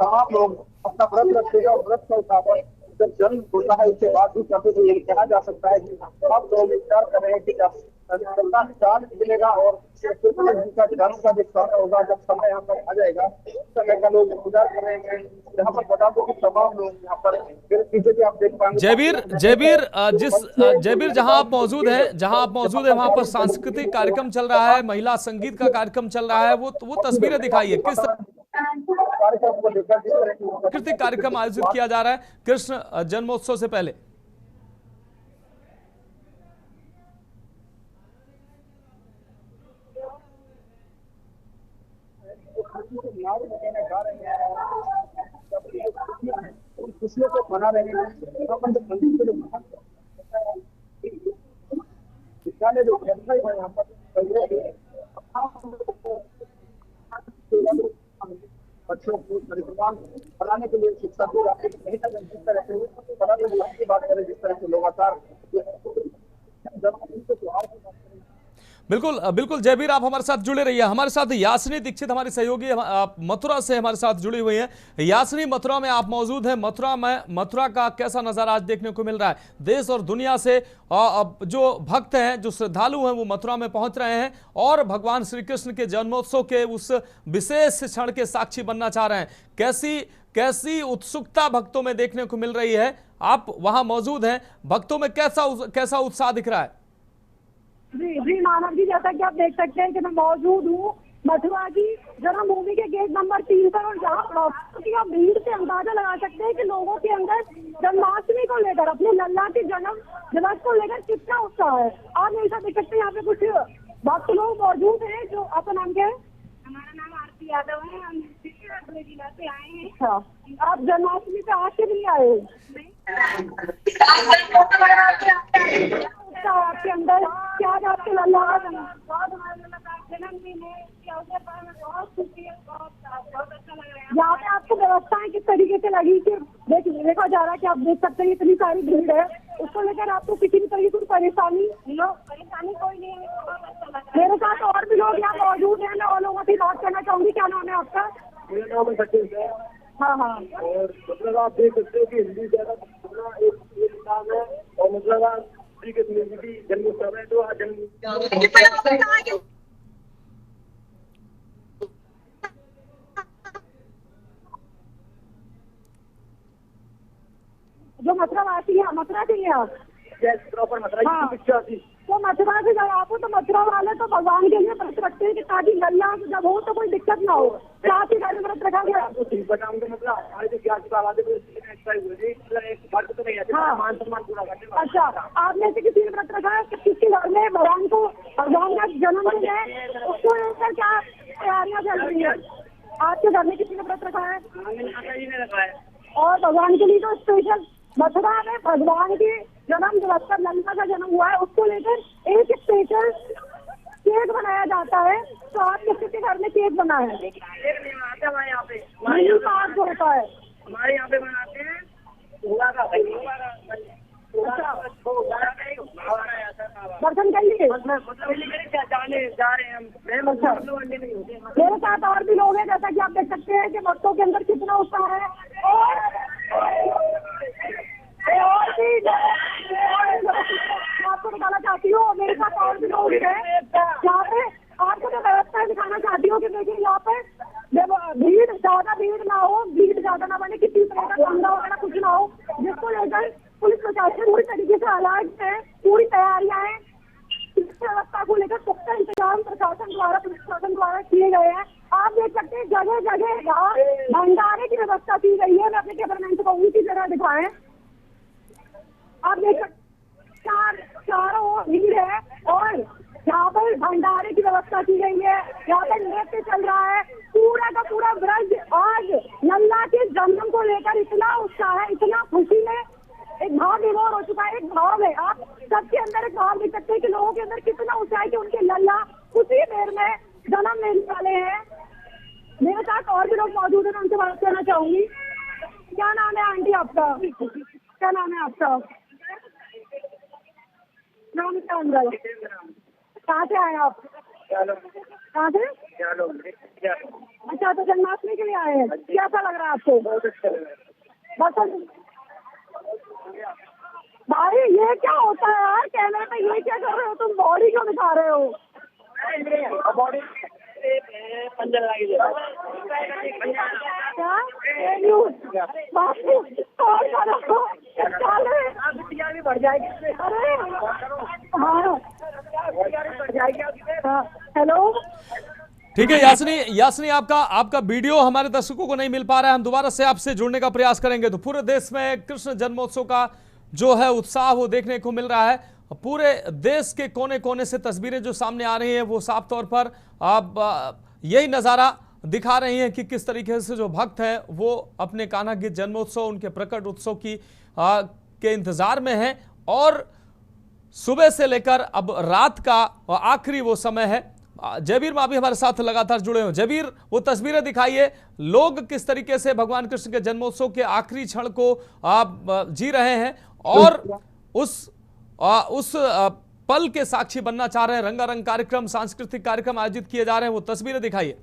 S2: तमाम लोग अपना व्रत रखेगा और व्रत का उत्थापन जब जन्म होता है इसके बाद भी करते तो ये कहा जा सकता है कि आप लोग विचार कर रहे हैं कि जब चांद मिलेगा और कृष्ण जी का जन्म का जो समय होगा, जब समय यहाँ पर आ जाएगा उस समय का लोग इंतजार कर रहे हैं। यहाँ पर बता दो कि तमाम लोग यहाँ पर पीछे भी आप देख पाएंगे।
S1: जयवीर जहां आप मौजूद है वहां पर सांस्कृतिक कार्यक्रम चल रहा है, महिला संगीत का कार्यक्रम चल रहा है, वो तस्वीरें दिखाइए। किस सांस्कृतिक कार्यक्रम आयोजित किया जा रहा है कृष्ण जन्मोत्सव से पहले?
S2: खुशियों को मना रहे हैं, जो यहाँ पर बच्चों को बनाने के लिए शिक्षा दी जाती है। जिस तरह से बात करें, जिस तरह से लगातार
S1: बिल्कुल जयवीर, आप हमारे साथ जुड़े रहिए। हमारे साथ यासनी दीक्षित हमारी सहयोगी मथुरा से हमारे साथ जुड़ी हुई हैं। यासनी, मथुरा में आप मौजूद हैं। मथुरा का कैसा नजारा आज देखने को मिल रहा है? देश और दुनिया से जो भक्त हैं, जो श्रद्धालु हैं, वो मथुरा में पहुंच रहे हैं और भगवान श्री कृष्ण के जन्मोत्सव के उस विशेष क्षण के साक्षी बनना चाह रहे हैं। कैसी उत्सुकता भक्तों में देखने को मिल रही है? आप वहां मौजूद हैं, भक्तों में कैसा उत्साह दिख रहा है?
S12: जी मानव जी, जैसा कि आप देख सकते हैं कि मैं मौजूद हूँ मथुरा की जन्मभूमि के गेट नंबर 3 पर, और जहाँ आप भीड़ से अंदाजा लगा सकते हैं कि लोगों के अंदर जन्माष्टमी को लेकर, अपने लल्ला के जन्म दिवस को लेकर कितना उत्साह है। आप मेरे साथ देख सकते हैं यहाँ पे कुछ भक्त लोग मौजूद हैं। जो आपका नाम क्या है?
S5: हमारा नाम आरती यादव है, हम जिला से आए हैं।
S12: अच्छा, आप जन्माष्टमी पे आज के लिए आए? आपके अंदर क्या आपके लल्ला
S5: जन्मदिन है, बहुत खुशी है, बहुत अच्छा लग रहा है।
S12: यहाँ पे आपको व्यवस्थाएं किस तरीके से लगी कि देखा जा रहा है कि आप देख सकते हैं इतनी सारी भीड़ है, उसको लेकर आपको किसी भी तरीके की परेशानी
S5: कोई नहीं है, बहुत अच्छा लग रहा है।
S12: मेरे साथ और भी लोग यहाँ मौजूद हैं, मैं और लोगों से बात करना चाहूंगी। क्या नाम है आपका?
S2: मेरा नाम है सचिन है।
S12: हाँ,
S2: और मतलब आप देख सकते हो कि हिंदी ज्यादा एक नाम है, और मतलब आप जन्मोत्सव है तो आज
S12: जो मथुरा वासी है, मथुरा के लिए आप?
S2: प्रॉपर मथुरा।
S12: तो मथुरा से जब आप तो मथुरा वाले तो भगवान के लिए व्रत रखते हैं कि ताकि लल्ला जब हो तो कोई दिक्कत ना हो। साथ ही घर व्रत रखा गया। अच्छा, आपने से किसी ने व्रत रखा है? किसके घर में भगवान का जन्मदिन है, उसको लेकर क्या तैयारियां चल रही है? आपके घर में किसी ने व्रत रखा है? और भगवान के लिए तो स्पेशल मथुरा में भगवान के जन्म दिवस पर लल्ला का जन्म हुआ है, उसको लेकर एक स्पेशल केक बनाया जाता है। तो आप किसके घर में केक बना है?
S2: हमारे यहाँ पे
S12: होता है,
S2: हमारे यहाँ पे बनाते हैं
S12: दर्शन कर लिए। खाने जा रहे हैं हम। मेरे साथ और भी लोग हैं, जैसा कि आप देख सकते हैं कि भक्तों के अंदर कितना उत्साह है। और भी मैं आपको बताना चाहती हूँ, मेरे साथ और भी लोग हैं यहाँ पे। आपको जो व्यवस्था दिखाना चाहती हूँ कि देखिए यहाँ पे ज्यादा भीड़ ना हो, भीड़ ज्यादा ना बने, किसी तरह का दंगा वगैरह कुछ ना हो, जिसको लेकर पुलिस प्रशासन पूरी तरीके से अलर्ट है। पूरी तैयारियां हैं, व्यवस्था को लेकर पुख्ता इंतजाम प्रशासन द्वारा, पुलिस प्रशासन द्वारा किए गए हैं। आप देख सकते हैं जगह जगह यहाँ भंडारे की व्यवस्था की गई है। मैं अपने कैमरामैन को कहूंगी की जगह दिखाएं। आप देख सकते चारों ओर भीड़ है और यहाँ पर भंडारे की व्यवस्था की गई है। यहाँ पर नृत्य चल रहा है। पूरा का पूरा ब्रज आज लल्ला के जन्म को लेकर इतना उत्साह है, इतना खुशी में एक भाव विभोर हो चुका है। एक भाव है, आप सबके अंदर एक भाव देख सकते हैं कि लोगों के अंदर कितना उत्साह है कि उनके लल्ला उसी देर में जन्म लेने वाले हैं। मेरे साथ और भी लोग मौजूद हैं, उनसे बात करना चाहूंगी। क्या नाम है आंटी आपका? क्या नाम है आपका? नाम क्या अंदर? कहाँ से आए आप? कहाँ से? अच्छा, तो जन्माष्टमी के लिए आए हैं। कैसा लग रहा है आपको? बस भाई ये क्या होता है यार, कैमरे में ये क्या कर रहे हो तुम? बॉडी क्यों दिखा रहे हो? बॉडी बढ़ जाएगी। अरे हाँ, हेलो।
S1: ठीक है यासनी आपका वीडियो हमारे दर्शकों को नहीं मिल पा रहा है। हम दोबारा से आपसे जुड़ने का प्रयास करेंगे। तो पूरे देश में कृष्ण जन्मोत्सव का जो है उत्साह वो देखने को मिल रहा है। पूरे देश के कोने कोने से तस्वीरें जो सामने आ रही हैं वो साफ तौर पर आप यही नज़ारा दिखा रही हैं कि किस तरीके से जो भक्त हैं वो अपने कान्हा के जन्मोत्सव, उनके प्रकट उत्सव के इंतजार में हैं। और सुबह से लेकर अब रात का आखिरी वो समय है। जयवीर माँ भी हमारे साथ लगातार जुड़े हुए। जयवीर, वो तस्वीरें दिखाइए, लोग किस तरीके से भगवान कृष्ण के जन्मोत्सव के आखिरी क्षण को आप जी रहे हैं और उस पल के साक्षी बनना चाह रहे हैं। रंगारंग कार्यक्रम, सांस्कृतिक कार्यक्रम आयोजित किए जा रहे हैं, वो तस्वीरें दिखाइए।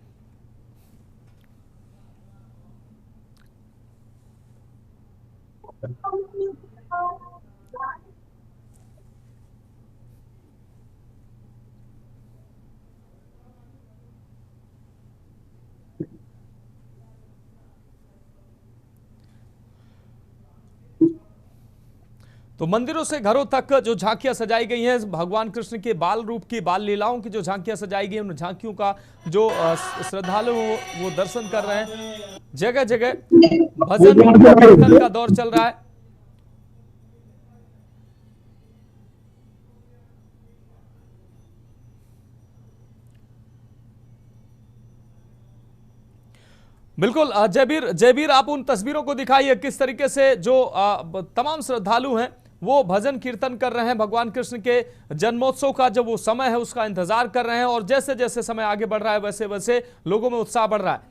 S1: तो मंदिरों से घरों तक जो झांकियां सजाई गई हैं, भगवान कृष्ण के बाल रूप की, बाल लीलाओं की जो झांकियां सजाई गई हैं, उन झांकियों का जो श्रद्धालु वो दर्शन कर रहे हैं। जगह जगह भजन कीर्तन का दौर चल रहा है। बिल्कुल जयवीर आप उन तस्वीरों को दिखाइए, किस तरीके से जो तमाम श्रद्धालु हैं वो भजन कीर्तन कर रहे हैं। भगवान कृष्ण के जन्मोत्सव का जब वो समय है उसका इंतजार कर रहे हैं और जैसे जैसे समय आगे बढ़ रहा है वैसे वैसे लोगों में उत्साह बढ़ रहा है।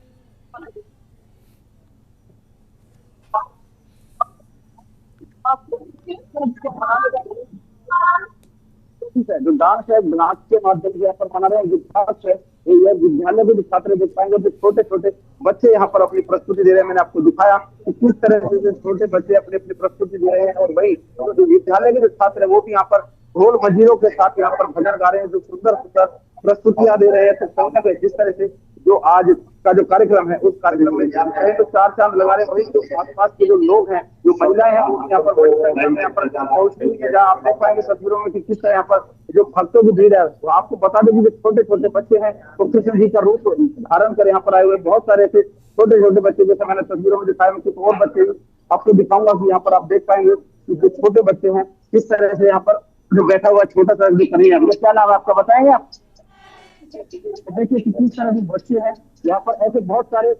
S2: जो डांस है, नाच के माध्यम से यहाँ पर मना रहे हैं। विद्यार्थी है, ये विद्यालय के छात्र देख पाएंगे, जो छोटे छोटे बच्चे यहाँ पर अपनी प्रस्तुति दे रहे हैं। मैंने आपको दिखाया कि किस तरह से छोटे बच्चे अपनी अपनी प्रस्तुति दे रहे हैं और वही जो विद्यालय के जो छात्र है वो भी यहाँ पर ढोल मजीरों के साथ यहाँ पर भजन गा रहे हैं, जो सुंदर सुंदर प्रस्तुतियां दे रहे हैं। तो संगत है जिस तरह से जो आज का जो कार्यक्रम है उस कार्यक्रम में तो चार चांद लगा रहे हैं। वही जो आसपास के जो लोग हैं, जो महिलाएं हैं, यहाँ पर बड़ी संख्या में यहाँ पर पहुंचती है। जहाँ आप देख पाएंगे तस्वीरों में कि किस तरह यहाँ पर जो भक्तों की भीड़ है। तो आपको बता दें कि जो छोटे छोटे बच्चे हैं वो कृष्ण जी का रूप धारण कर यहाँ पर आए हुए। बहुत सारे ऐसे छोटे छोटे बच्चे, जैसे मैंने तस्वीरों में दिखाया, कुछ और बच्चे आपको दिखाऊंगा कि यहाँ पर आप देख पाएंगे कि जो छोटे बच्चे हैं किस तरह से यहाँ पर जो बैठा हुआ छोटा सा जो कन्हैया, क्या नाम है आपका बताएंगे आप? देखिए किस तरह के बच्चे हैं यहाँ पर, ऐसे बहुत सारे। इस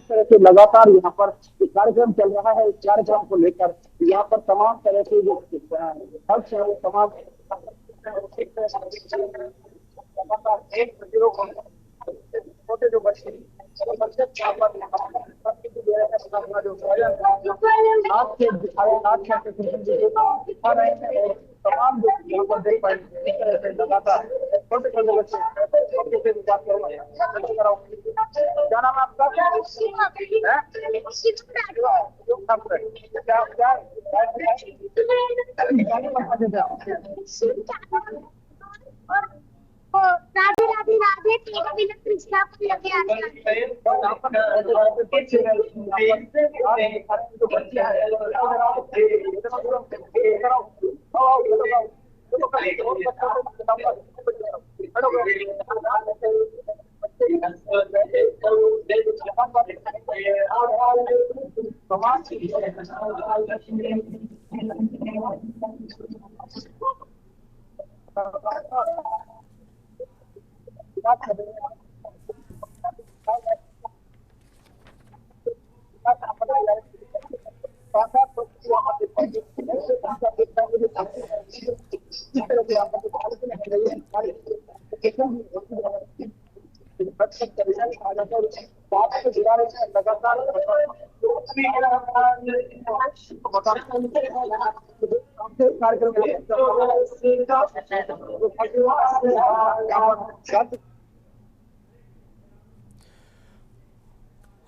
S2: तरह से लगातार यहाँ पर कार्यक्रम चल रहा है। इस कार्यक्रम को लेकर यहाँ पर तमाम तरह के जो पक्ष है वो तमाम लगातार एक बच्चों को छोटे जो बच्चे बच्चे हाथ से दिखाया हाथ से दिखा रहे हैं तमाम लोग यहाँ पर देख पाए लगातार छोटे छोटे बच्चे क्या नाम है आपका?
S5: राधे राधे राधे तेरा भी कृष्णा को लगे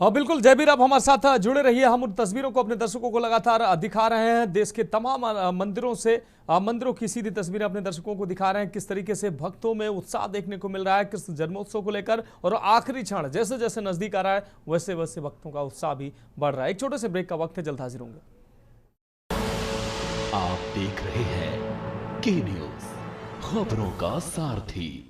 S1: हाँ बिल्कुल जयबीर, आप हमारे साथ जुड़े रहिए। हम उन तस्वीरों को अपने दर्शकों को लगातार दिखा रहे हैं। देश के तमाम मंदिरों से मंदिरों की सीधी तस्वीरें अपने दर्शकों को दिखा रहे हैं। किस तरीके से भक्तों में उत्साह देखने को मिल रहा है कृष्ण जन्मोत्सव को लेकर, और आखिरी क्षण जैसे जैसे नजदीक आ रहा है वैसे वैसे भक्तों का उत्साह भी बढ़ रहा है। एक छोटे से ब्रेक का वक्त है, जल्द हाजिर होंगे।
S9: आप देख रहे हैं के न्यूज, खबरों का सारथी।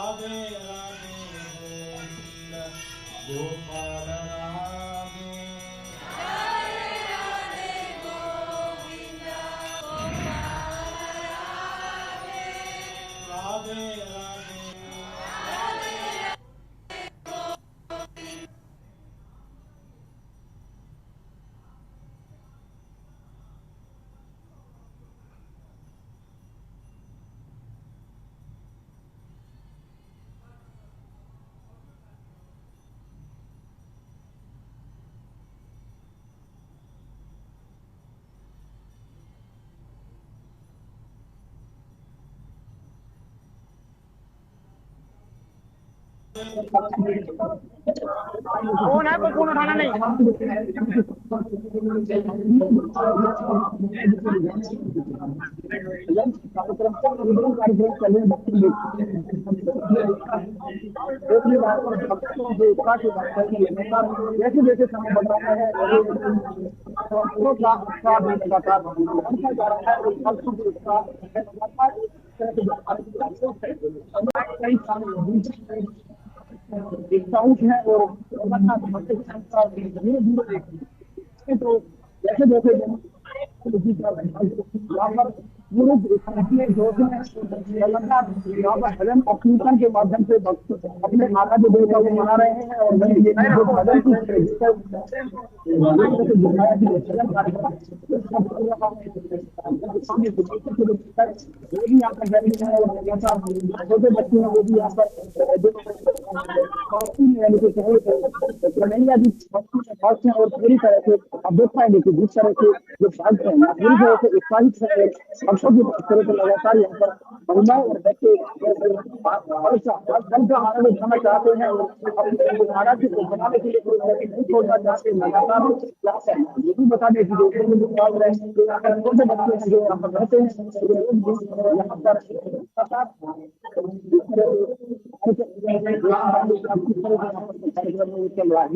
S13: राधे
S11: फोन है, कोई फोन उठाना नहीं।
S6: जैसे जैसे समय बढ़ रहा है डिस्काउंट है और धीरे धीरे तो जैसे जैसे यहाँ पर लगातार यहाँ पर भजन और कीर्तन के माध्यम से भक्त अपने माता जो देवता को मना रहे हैं और वो भी यहाँ पर छोटे बच्चे हैं वो भी यहाँ पर और पूरी तरह से आप देख पाएंगे कि जिस तरह से जो भक्त हैं पूरी तरह से उत्साहित है। तरह से लगातार यहाँ पर महिलाएं और बच्चे का आनंद उठाना चाहते हैं और अपने महाराज को बनाने के लिए नहीं छोड़ना चाहते हैं। लगातार ये भी बता दें कि छोटे बच्चे हैं जो यहाँ पर रहते हैं यहाँ पर चल रहा है।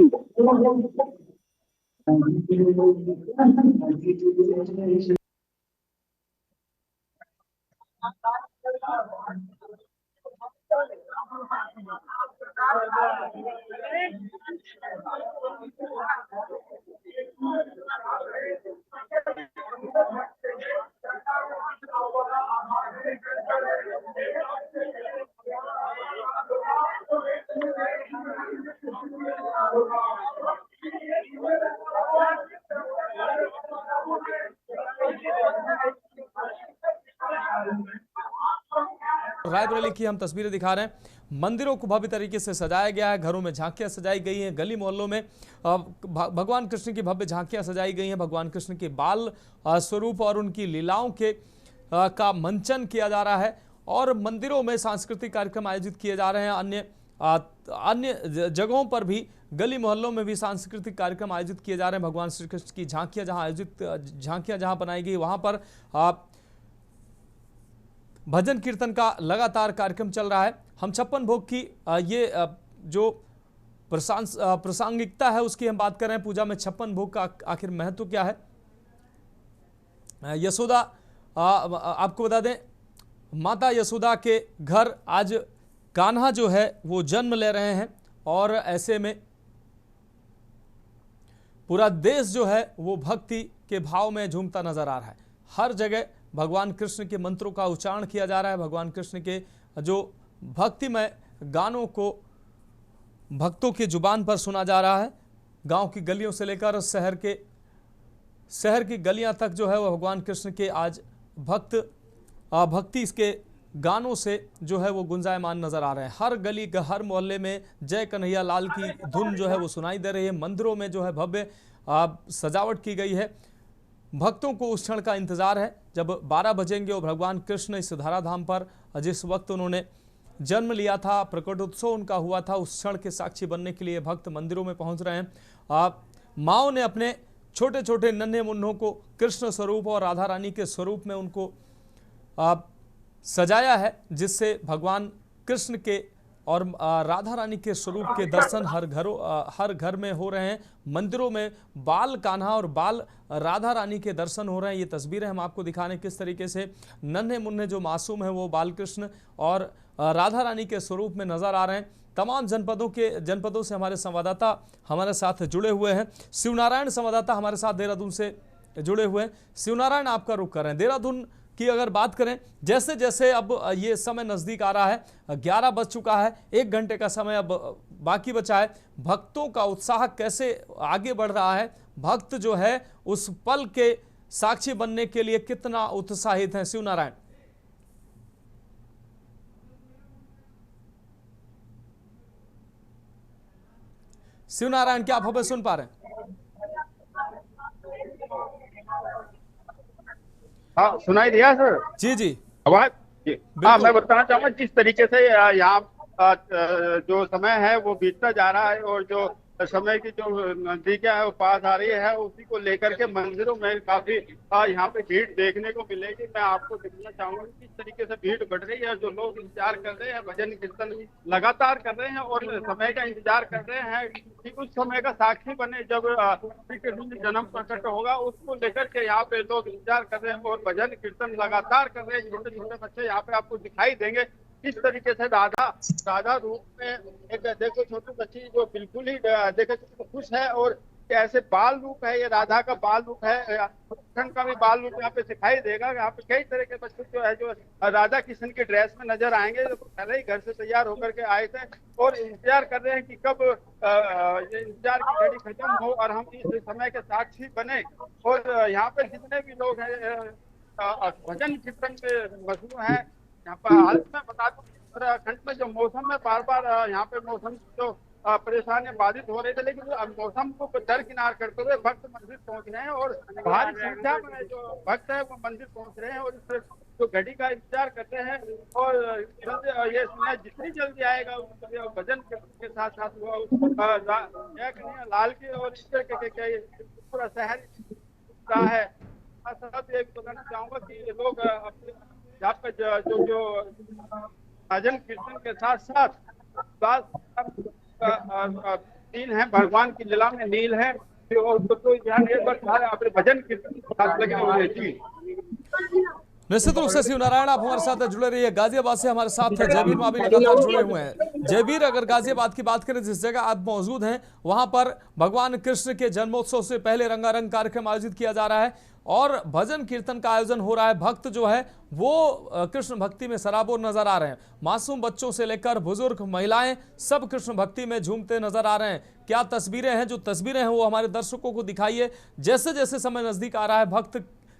S1: रायबरेली की हम तस्वीरें दिखा रहे हैं। मंदिरों को भव्य तरीके से सजाया गया है, घरों में झांकियां सजाई गई हैं, गली मोहल्लों में भगवान कृष्ण की भव्य झांकियां सजाई गई हैं। भगवान कृष्ण के बाल स्वरूप और उनकी लीलाओं के का मंचन किया जा रहा है और मंदिरों में सांस्कृतिक कार्यक्रम आयोजित किए जा रहे हैं। अन्य जगहों पर भी गली मोहल्लों में भी सांस्कृतिक कार्यक्रम आयोजित किए जा रहे हैं। भगवान श्री कृष्ण की झांकियां जहां बनाई गई वहां पर भजन कीर्तन का लगातार कार्यक्रम चल रहा है। हम 56 भोग की ये जो प्रासंगिकता है उसकी हम बात कर रहे हैं। पूजा में 56 भोग का आखिर महत्व क्या है। यशोदा, आपको बता दें, माता यशोदा के घर आज कान्हा जो है वो जन्म ले रहे हैं और ऐसे में पूरा देश जो है वो भक्ति के भाव में झूमता नजर आ रहा है। हर जगह भगवान कृष्ण के मंत्रों का उच्चारण किया जा रहा है। भगवान कृष्ण के जो भक्तिमय गानों को भक्तों की जुबान पर सुना जा रहा है। गांव की गलियों से लेकर शहर की गलियां तक जो है वो भगवान कृष्ण के आज भक्ति इसके गानों से जो है वो गुंजायमान नजर आ रहे हैं। हर गली हर मोहल्ले में जय कन्हैया लाल की धुन जो है वो सुनाई दे रही है। मंदिरों में जो है भव्य सजावट की गई है। भक्तों को उस क्षण का इंतजार है जब 12 बजेंगे और भगवान कृष्ण इस धराधाम पर जिस वक्त उन्होंने जन्म लिया था, प्रकटोत्सव उनका हुआ था, उस क्षण के साक्षी बनने के लिए भक्त मंदिरों में पहुंच रहे हैं। माओ ने अपने छोटे छोटे नन्हे मुन्नों को कृष्ण स्वरूप और राधा रानी के स्वरूप में उनको सजाया है, जिससे भगवान कृष्ण के और राधा रानी के स्वरूप के दर्शन हर घर में हो रहे हैं। मंदिरों में बाल कान्हा और बाल राधा रानी के दर्शन हो रहे हैं। ये तस्वीरें हम आपको दिखा रहे हैं किस तरीके से नन्हे मुन्ने जो मासूम हैं वो बाल कृष्ण और राधा रानी के स्वरूप में नजर आ रहे हैं। तमाम जनपदों से हमारे संवाददाता हमारे साथ जुड़े हुए हैं। शिवनारायण संवाददाता हमारे साथ देहरादून से जुड़े हुए हैं। शिवनारायण, आपका रुख कर रहे हैं देहरादून की अगर बात करें, जैसे जैसे अब ये समय नज़दीक आ रहा है, 11 बज चुका है, 1 घंटे का समय अब बाकी बचा है, भक्तों का उत्साह कैसे आगे बढ़ रहा है, भक्त जो है उस पल के साक्षी बनने के लिए कितना उत्साहित हैं? शिवनारायण, शिवनारायण, क्या आप हमें सुन पा रहे हैं?
S11: हाँ, सुनाई दिया सर?
S1: जी जी,
S11: आवाज। हाँ, मैं बताना चाहूंगा जिस तरीके से यहाँ जो समय है वो बीतता जा रहा है और जो समय की जो नजदीकियां है वो पास आ रही है, उसी को लेकर के मंदिरों में काफी यहाँ पे भीड़ देखने को मिलेगी। मैं आपको दिखाना चाहूंगा कि किस तरीके से भीड़ बढ़ रही है। जो लोग इंतजार कर रहे हैं, भजन कीर्तन लगातार कर रहे हैं और समय का इंतजार कर रहे हैं कि उस समय का साक्षी बने जब श्री कृष्ण जन्म प्रकट होगा, उसको लेकर के यहाँ पे लोग इंतजार कर रहे हैं और भजन कीर्तन लगातार कर रहे हैं। छोटे छोटे बच्चे यहाँ पे आपको दिखाई देंगे किस तरीके से राधा रूप में एक देखो छोटी बच्ची जो बिल्कुल ही देखो खुश है और ऐसे बाल रूप है, ये राधा का बाल रूप है, कृष्ण का भी बाल रूप यहाँ पे दिखाई देगा। यहाँ पे कई तरह के बच्चे जो है जो राधा कृष्ण के ड्रेस में नजर आएंगे, जो पहले ही घर से तैयार होकर के आए थे और इंतजार कर रहे हैं कि कब ये इंतजार की घड़ी खत्म हो और हम इस समय के साक्षी बने। और यहाँ पे जितने भी लोग हैं भजन कीर्तन पे मशहूर हैं। यहाँ पर हाल में बता दूं उत्तराखंड में जो मौसम है बार बार यहाँ पे मौसम जो परेशानियां बाधित हो रही थे, लेकिन मौसम को दरकिनार करते हुए भक्त मंदिर पहुंच रहे हैं और भारी संख्या में जो भक्त है वो मंदिर पहुंच रहे हैं और इस जो घड़ी का इंतजार करते हैं। और ये समय जितनी जल्दी आएगा भजन के साथ साथ लाल की और इस तरह के पूरा शहर का है। सब ये बताना चाहूंगा कि लोग अपने यहाँ पे जो भजन कीर्तन के साथ साथ तीन है भगवान की लीला में नील है और अपने भजन कीर्तन के साथ लगे हुए थी।
S1: निश्चित रूप से शिव नारायण आप हमारे साथ जुड़े रहिए। गाजियाबाद से हमारे साथ है जयवीर मावी लगातार जुड़े हुए हैं। जयवीर, अगर गाजियाबाद की बात करें जिस जगह आप मौजूद हैं वहां पर भगवान कृष्ण के जन्मोत्सव से पहले रंगारंग कार्यक्रम आयोजित किया जा रहा है और भजन कीर्तन का आयोजन हो रहा है। भक्त जो है वो कृष्ण भक्ति में सराबोर नजर आ रहे हैं। मासूम बच्चों से लेकर बुजुर्ग महिलाएं सब कृष्ण भक्ति में झूमते नजर आ रहे हैं। क्या तस्वीरें हैं, जो तस्वीरें हैं वो हमारे दर्शकों को दिखाइए। जैसे जैसे समय नजदीक आ रहा है भक्त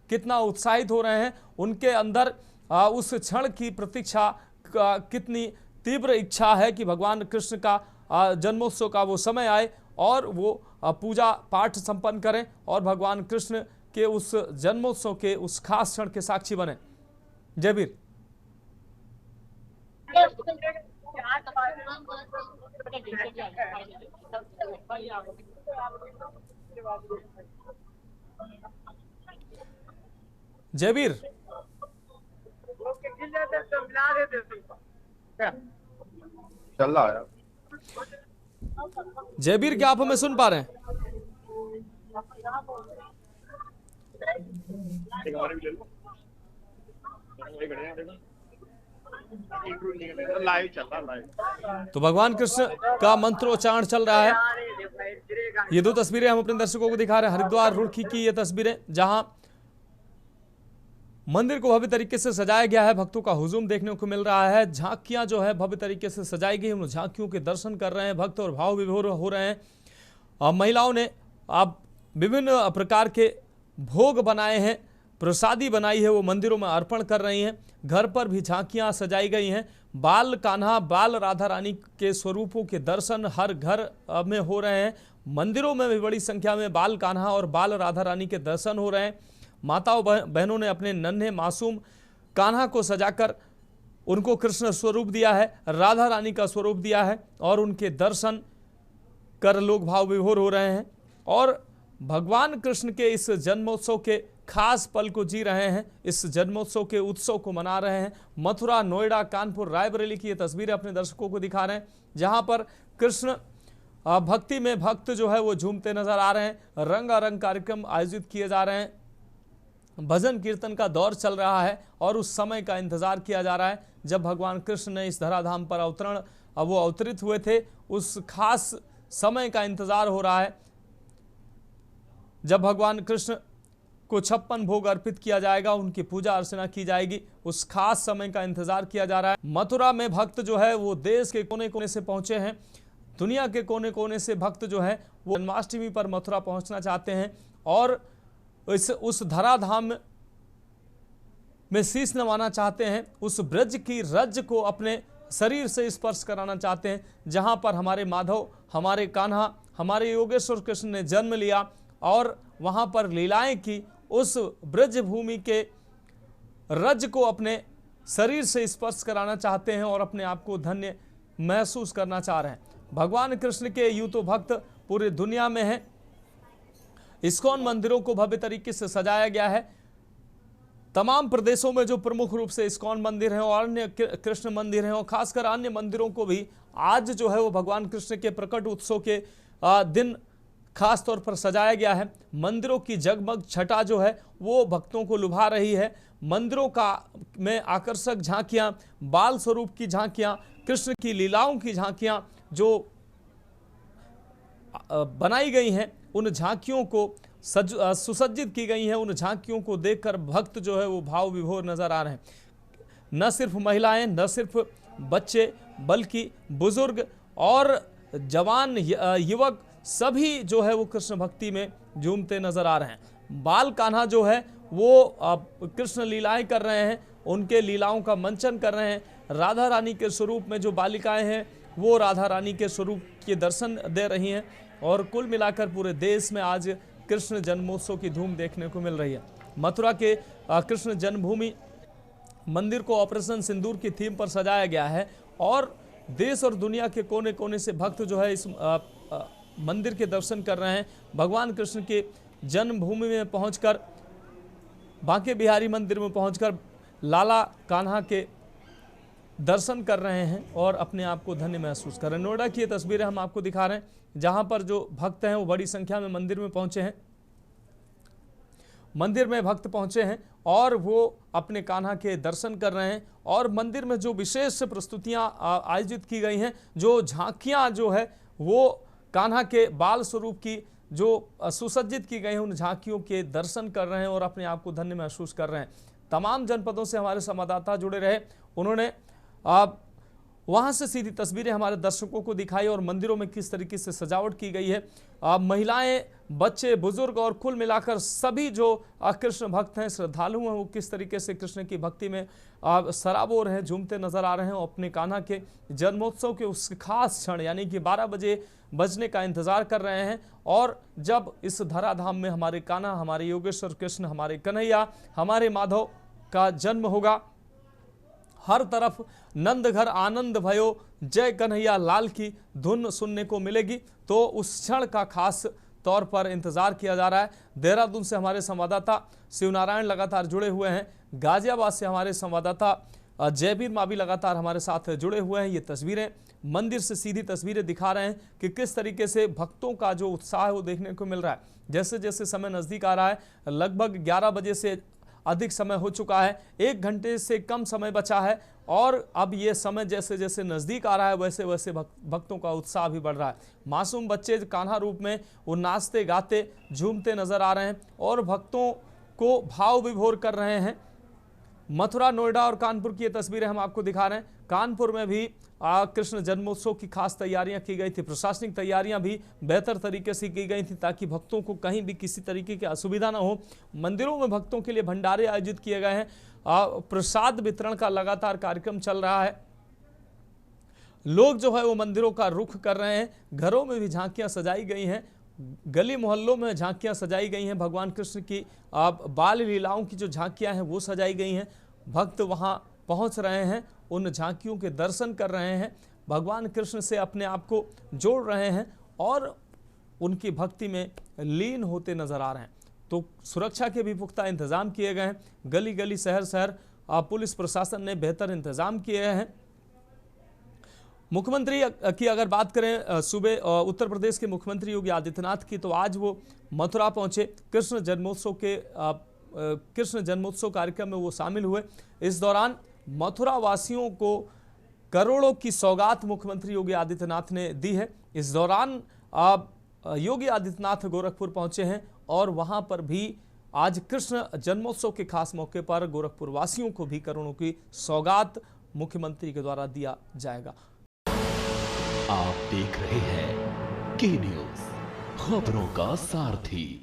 S1: कितना उत्साहित हो रहे हैं, उनके अंदर उस क्षण की प्रतीक्षा कितनी तीव्र इच्छा है कि भगवान कृष्ण का जन्मोत्सव का वो समय आए और वो पूजा पाठ संपन्न करें और भगवान कृष्ण के उस जन्मोत्सव के उस खास क्षण के साक्षी बने। जयवीर, जयवीर
S11: चल रहा है।
S1: जयवीर, क्या आप हमें सुन पा रहे हैं?
S11: लाइव चल रहा
S1: तो भगवान कृष्ण का मंत्रोच्चारण चल रहा है। ये दो तस्वीरें हम अपने दर्शकों को दिखा रहे हैं। हरिद्वार रुड़की की ये तस्वीरें जहां मंदिर को भव्य तरीके से सजाया गया है, भक्तों का हुजूम देखने को मिल रहा है। झांकियां जो है भव्य तरीके से सजाई गई, उन झांकियों के दर्शन कर रहे हैं भक्त और भाव विभोर हो रहे हैं। महिलाओं ने अब विभिन्न प्रकार के भोग बनाए हैं, प्रसादी बनाई है, वो मंदिरों में अर्पण कर रही हैं। घर पर भी झांकियां सजाई गई हैं। बाल कान्हा, बाल राधा रानी के स्वरूपों के दर्शन हर घर में हो रहे हैं। मंदिरों में भी बड़ी संख्या में बाल कान्हा और बाल राधा रानी के दर्शन हो रहे हैं। माताओं बहनों ने अपने नन्हे मासूम कान्हा को सजाकर उनको कृष्ण स्वरूप दिया है, राधा रानी का स्वरूप दिया है और उनके दर्शन कर लोग भाव विभोर हो रहे हैं और भगवान कृष्ण के इस जन्मोत्सव के खास पल को जी रहे हैं, इस जन्मोत्सव के उत्सव को मना रहे हैं। मथुरा, नोएडा, कानपुर, रायबरेली की ये तस्वीरें अपने दर्शकों को दिखा रहे हैं जहां पर कृष्ण भक्ति में भक्त जो है वो झूमते नजर आ रहे हैं। रंगारंग कार्यक्रम आयोजित किए जा रहे हैं, भजन कीर्तन का दौर चल रहा है और उस समय का इंतजार किया जा रहा है जब भगवान कृष्ण ने इस धराधाम पर वो अवतरित हुए थे। उस खास समय का इंतजार हो रहा है जब भगवान कृष्ण को 56 भोग अर्पित किया जाएगा, उनकी पूजा अर्चना की जाएगी। उस खास समय का इंतजार किया जा रहा है। मथुरा में भक्त जो है वो देश के कोने कोने से पहुंचे हैं, दुनिया के कोने कोने से भक्त जो है वो जन्माष्टमी पर मथुरा पहुंचना चाहते हैं और उस धराधाम में शीश नवाना चाहते हैं। उस ब्रज की रज को अपने शरीर से स्पर्श कराना चाहते हैं जहां पर हमारे माधव, हमारे कान्हा, हमारे योगेश्वर कृष्ण ने जन्म लिया और वहां पर लीलाएं की। उस ब्रज भूमि के रज को अपने शरीर से स्पर्श कराना चाहते हैं और अपने आप को धन्य महसूस करना चाह रहे हैं। भगवान कृष्ण के यूं तो भक्त पूरी दुनिया में हैं। इस्कॉन मंदिरों को भव्य तरीके से सजाया गया है। तमाम प्रदेशों में जो प्रमुख रूप से इस्कॉन मंदिर हैं और अन्य कृष्ण मंदिर हैं और खासकर अन्य मंदिरों को भी आज जो है वो भगवान कृष्ण के प्रकट उत्सव के दिन खास तौर पर सजाया गया है। मंदिरों की जगमग छटा जो है वो भक्तों को लुभा रही है। मंदिरों का में आकर्षक झांकियां, बाल स्वरूप की झांकियां, कृष्ण की लीलाओं की झांकियां जो बनाई गई हैं, उन झांकियों को सुसज्जित की गई हैं। उन झांकियों को देखकर भक्त जो है वो भाव विभोर नजर आ रहे हैं। न सिर्फ महिलाएं, न सिर्फ बच्चे, बल्कि बुजुर्ग और जवान युवक सभी जो है वो कृष्ण भक्ति में झूमते नजर आ रहे हैं। बाल कान्हा जो है वो कृष्ण लीलाएं कर रहे हैं, उनके लीलाओं का मंचन कर रहे हैं। राधा रानी के स्वरूप में जो बालिकाएं हैं वो राधा रानी के स्वरूप के दर्शन दे रही हैं। और कुल मिलाकर पूरे देश में आज कृष्ण जन्मोत्सव की धूम देखने को मिल रही है। मथुरा के कृष्ण जन्मभूमि मंदिर को ऑपरेशन सिंदूर की थीम पर सजाया गया है और देश और दुनिया के कोने कोने से भक्त जो है इस मंदिर के दर्शन कर रहे हैं। भगवान कृष्ण के जन्मभूमि में पहुंचकर, बांके बिहारी मंदिर में पहुंचकर लाला कान्हा के दर्शन कर रहे हैं और अपने आप को धन्य महसूस कर रहे हैं। नोएडा की ये तस्वीरें हम आपको दिखा रहे हैं जहां पर जो भक्त हैं वो बड़ी संख्या में मंदिर में पहुंचे हैं। मंदिर में भक्त पहुंचे हैं और वो अपने कान्हा के दर्शन कर रहे हैं। और मंदिर में जो विशेष प्रस्तुतियां आयोजित की गई हैं, जो झांकियां जो है वो कान्हा के बाल स्वरूप की जो सुसज्जित की गई हैं, उन झांकियों के दर्शन कर रहे हैं और अपने आप को धन्य महसूस कर रहे हैं। तमाम जनपदों से हमारे संवाददाता जुड़े रहे, उन्होंने वहां से सीधी तस्वीरें हमारे दर्शकों को दिखाई और मंदिरों में किस तरीके से सजावट की गई है। महिलाएं, बच्चे, बुजुर्ग और कुल मिलाकर सभी जो कृष्ण भक्त हैं, श्रद्धालु हैं, वो किस तरीके से कृष्ण की भक्ति में सराबोर हैं, झूमते नजर आ रहे हैं और अपने कान्हा के जन्मोत्सव के उस खास क्षण यानी कि 12 बजे बजने का इंतजार कर रहे हैं। और जब इस धराधाम में हमारे कान्हा, हमारे योगेश्वर कृष्ण, हमारे कन्हैया, हमारे माधव का जन्म होगा, हर तरफ नंद घर आनंद भयो, जय कन्हैया लाल की धुन सुनने को मिलेगी। तो उस क्षण का खास तौर पर इंतजार किया जा रहा है। देहरादून से हमारे संवाददाता शिवनारायण लगातार जुड़े हुए हैं। गाजियाबाद से हमारे संवाददाता जयवीर मावी लगातार हमारे साथ जुड़े हुए हैं। ये तस्वीरें मंदिर से सीधी तस्वीरें दिखा रहे हैं कि किस तरीके से भक्तों का जो उत्साह है वो देखने को मिल रहा है। जैसे जैसे समय नजदीक आ रहा है, लगभग 11 बजे से अधिक समय हो चुका है, 1 घंटे से कम समय बचा है और अब ये समय जैसे जैसे नज़दीक आ रहा है वैसे वैसे भक्तों का उत्साह भी बढ़ रहा है। मासूम बच्चे कान्हा रूप में वो नाचते गाते झूमते नजर आ रहे हैं और भक्तों को भाव विभोर कर रहे हैं। मथुरा, नोएडा और कानपुर की ये तस्वीरें हम आपको दिखा रहे हैं। कानपुर में भी कृष्ण जन्मोत्सव की खास तैयारियां की गई थी। प्रशासनिक तैयारियां भी बेहतर तरीके से की गई थी ताकि भक्तों को कहीं भी किसी तरीके की असुविधा ना हो। मंदिरों में भक्तों के लिए भंडारे आयोजित किए गए हैं। प्रसाद वितरण का लगातार कार्यक्रम चल रहा है। लोग जो है वो मंदिरों का रुख कर रहे हैं। घरों में भी झांकियां सजाई गई हैं, गली मोहल्लों में झांकियां सजाई गई हैं। भगवान कृष्ण की बाल लीलाओं की जो झांकियां हैं वो सजाई गई हैं। भक्त वहां पहुंच रहे हैं, उन झांकियों के दर्शन कर रहे हैं, भगवान कृष्ण से अपने आप को जोड़ रहे हैं और उनकी भक्ति में लीन होते नजर आ रहे हैं। तो सुरक्षा के भी पुख्ता इंतजाम किए गए हैं। गली गली, शहर शहर पुलिस प्रशासन ने बेहतर इंतजाम किए हैं। मुख्यमंत्री की अगर बात करें, सूबे उत्तर प्रदेश के मुख्यमंत्री योगी आदित्यनाथ की, तो आज वो मथुरा पहुंचे। कृष्ण जन्मोत्सव कार्यक्रम में वो शामिल हुए। इस दौरान मथुरा वासियों को करोड़ों की सौगात मुख्यमंत्री योगी आदित्यनाथ ने दी है। इस दौरान योगी आदित्यनाथ गोरखपुर पहुंचे हैं और वहां पर भी आज कृष्ण जन्मोत्सव के खास मौके पर गोरखपुर वासियों को भी करोड़ों की सौगात मुख्यमंत्री के द्वारा दिया जाएगा।
S9: आप देख रहे हैं के न्यूज़, खबरों का सारथी।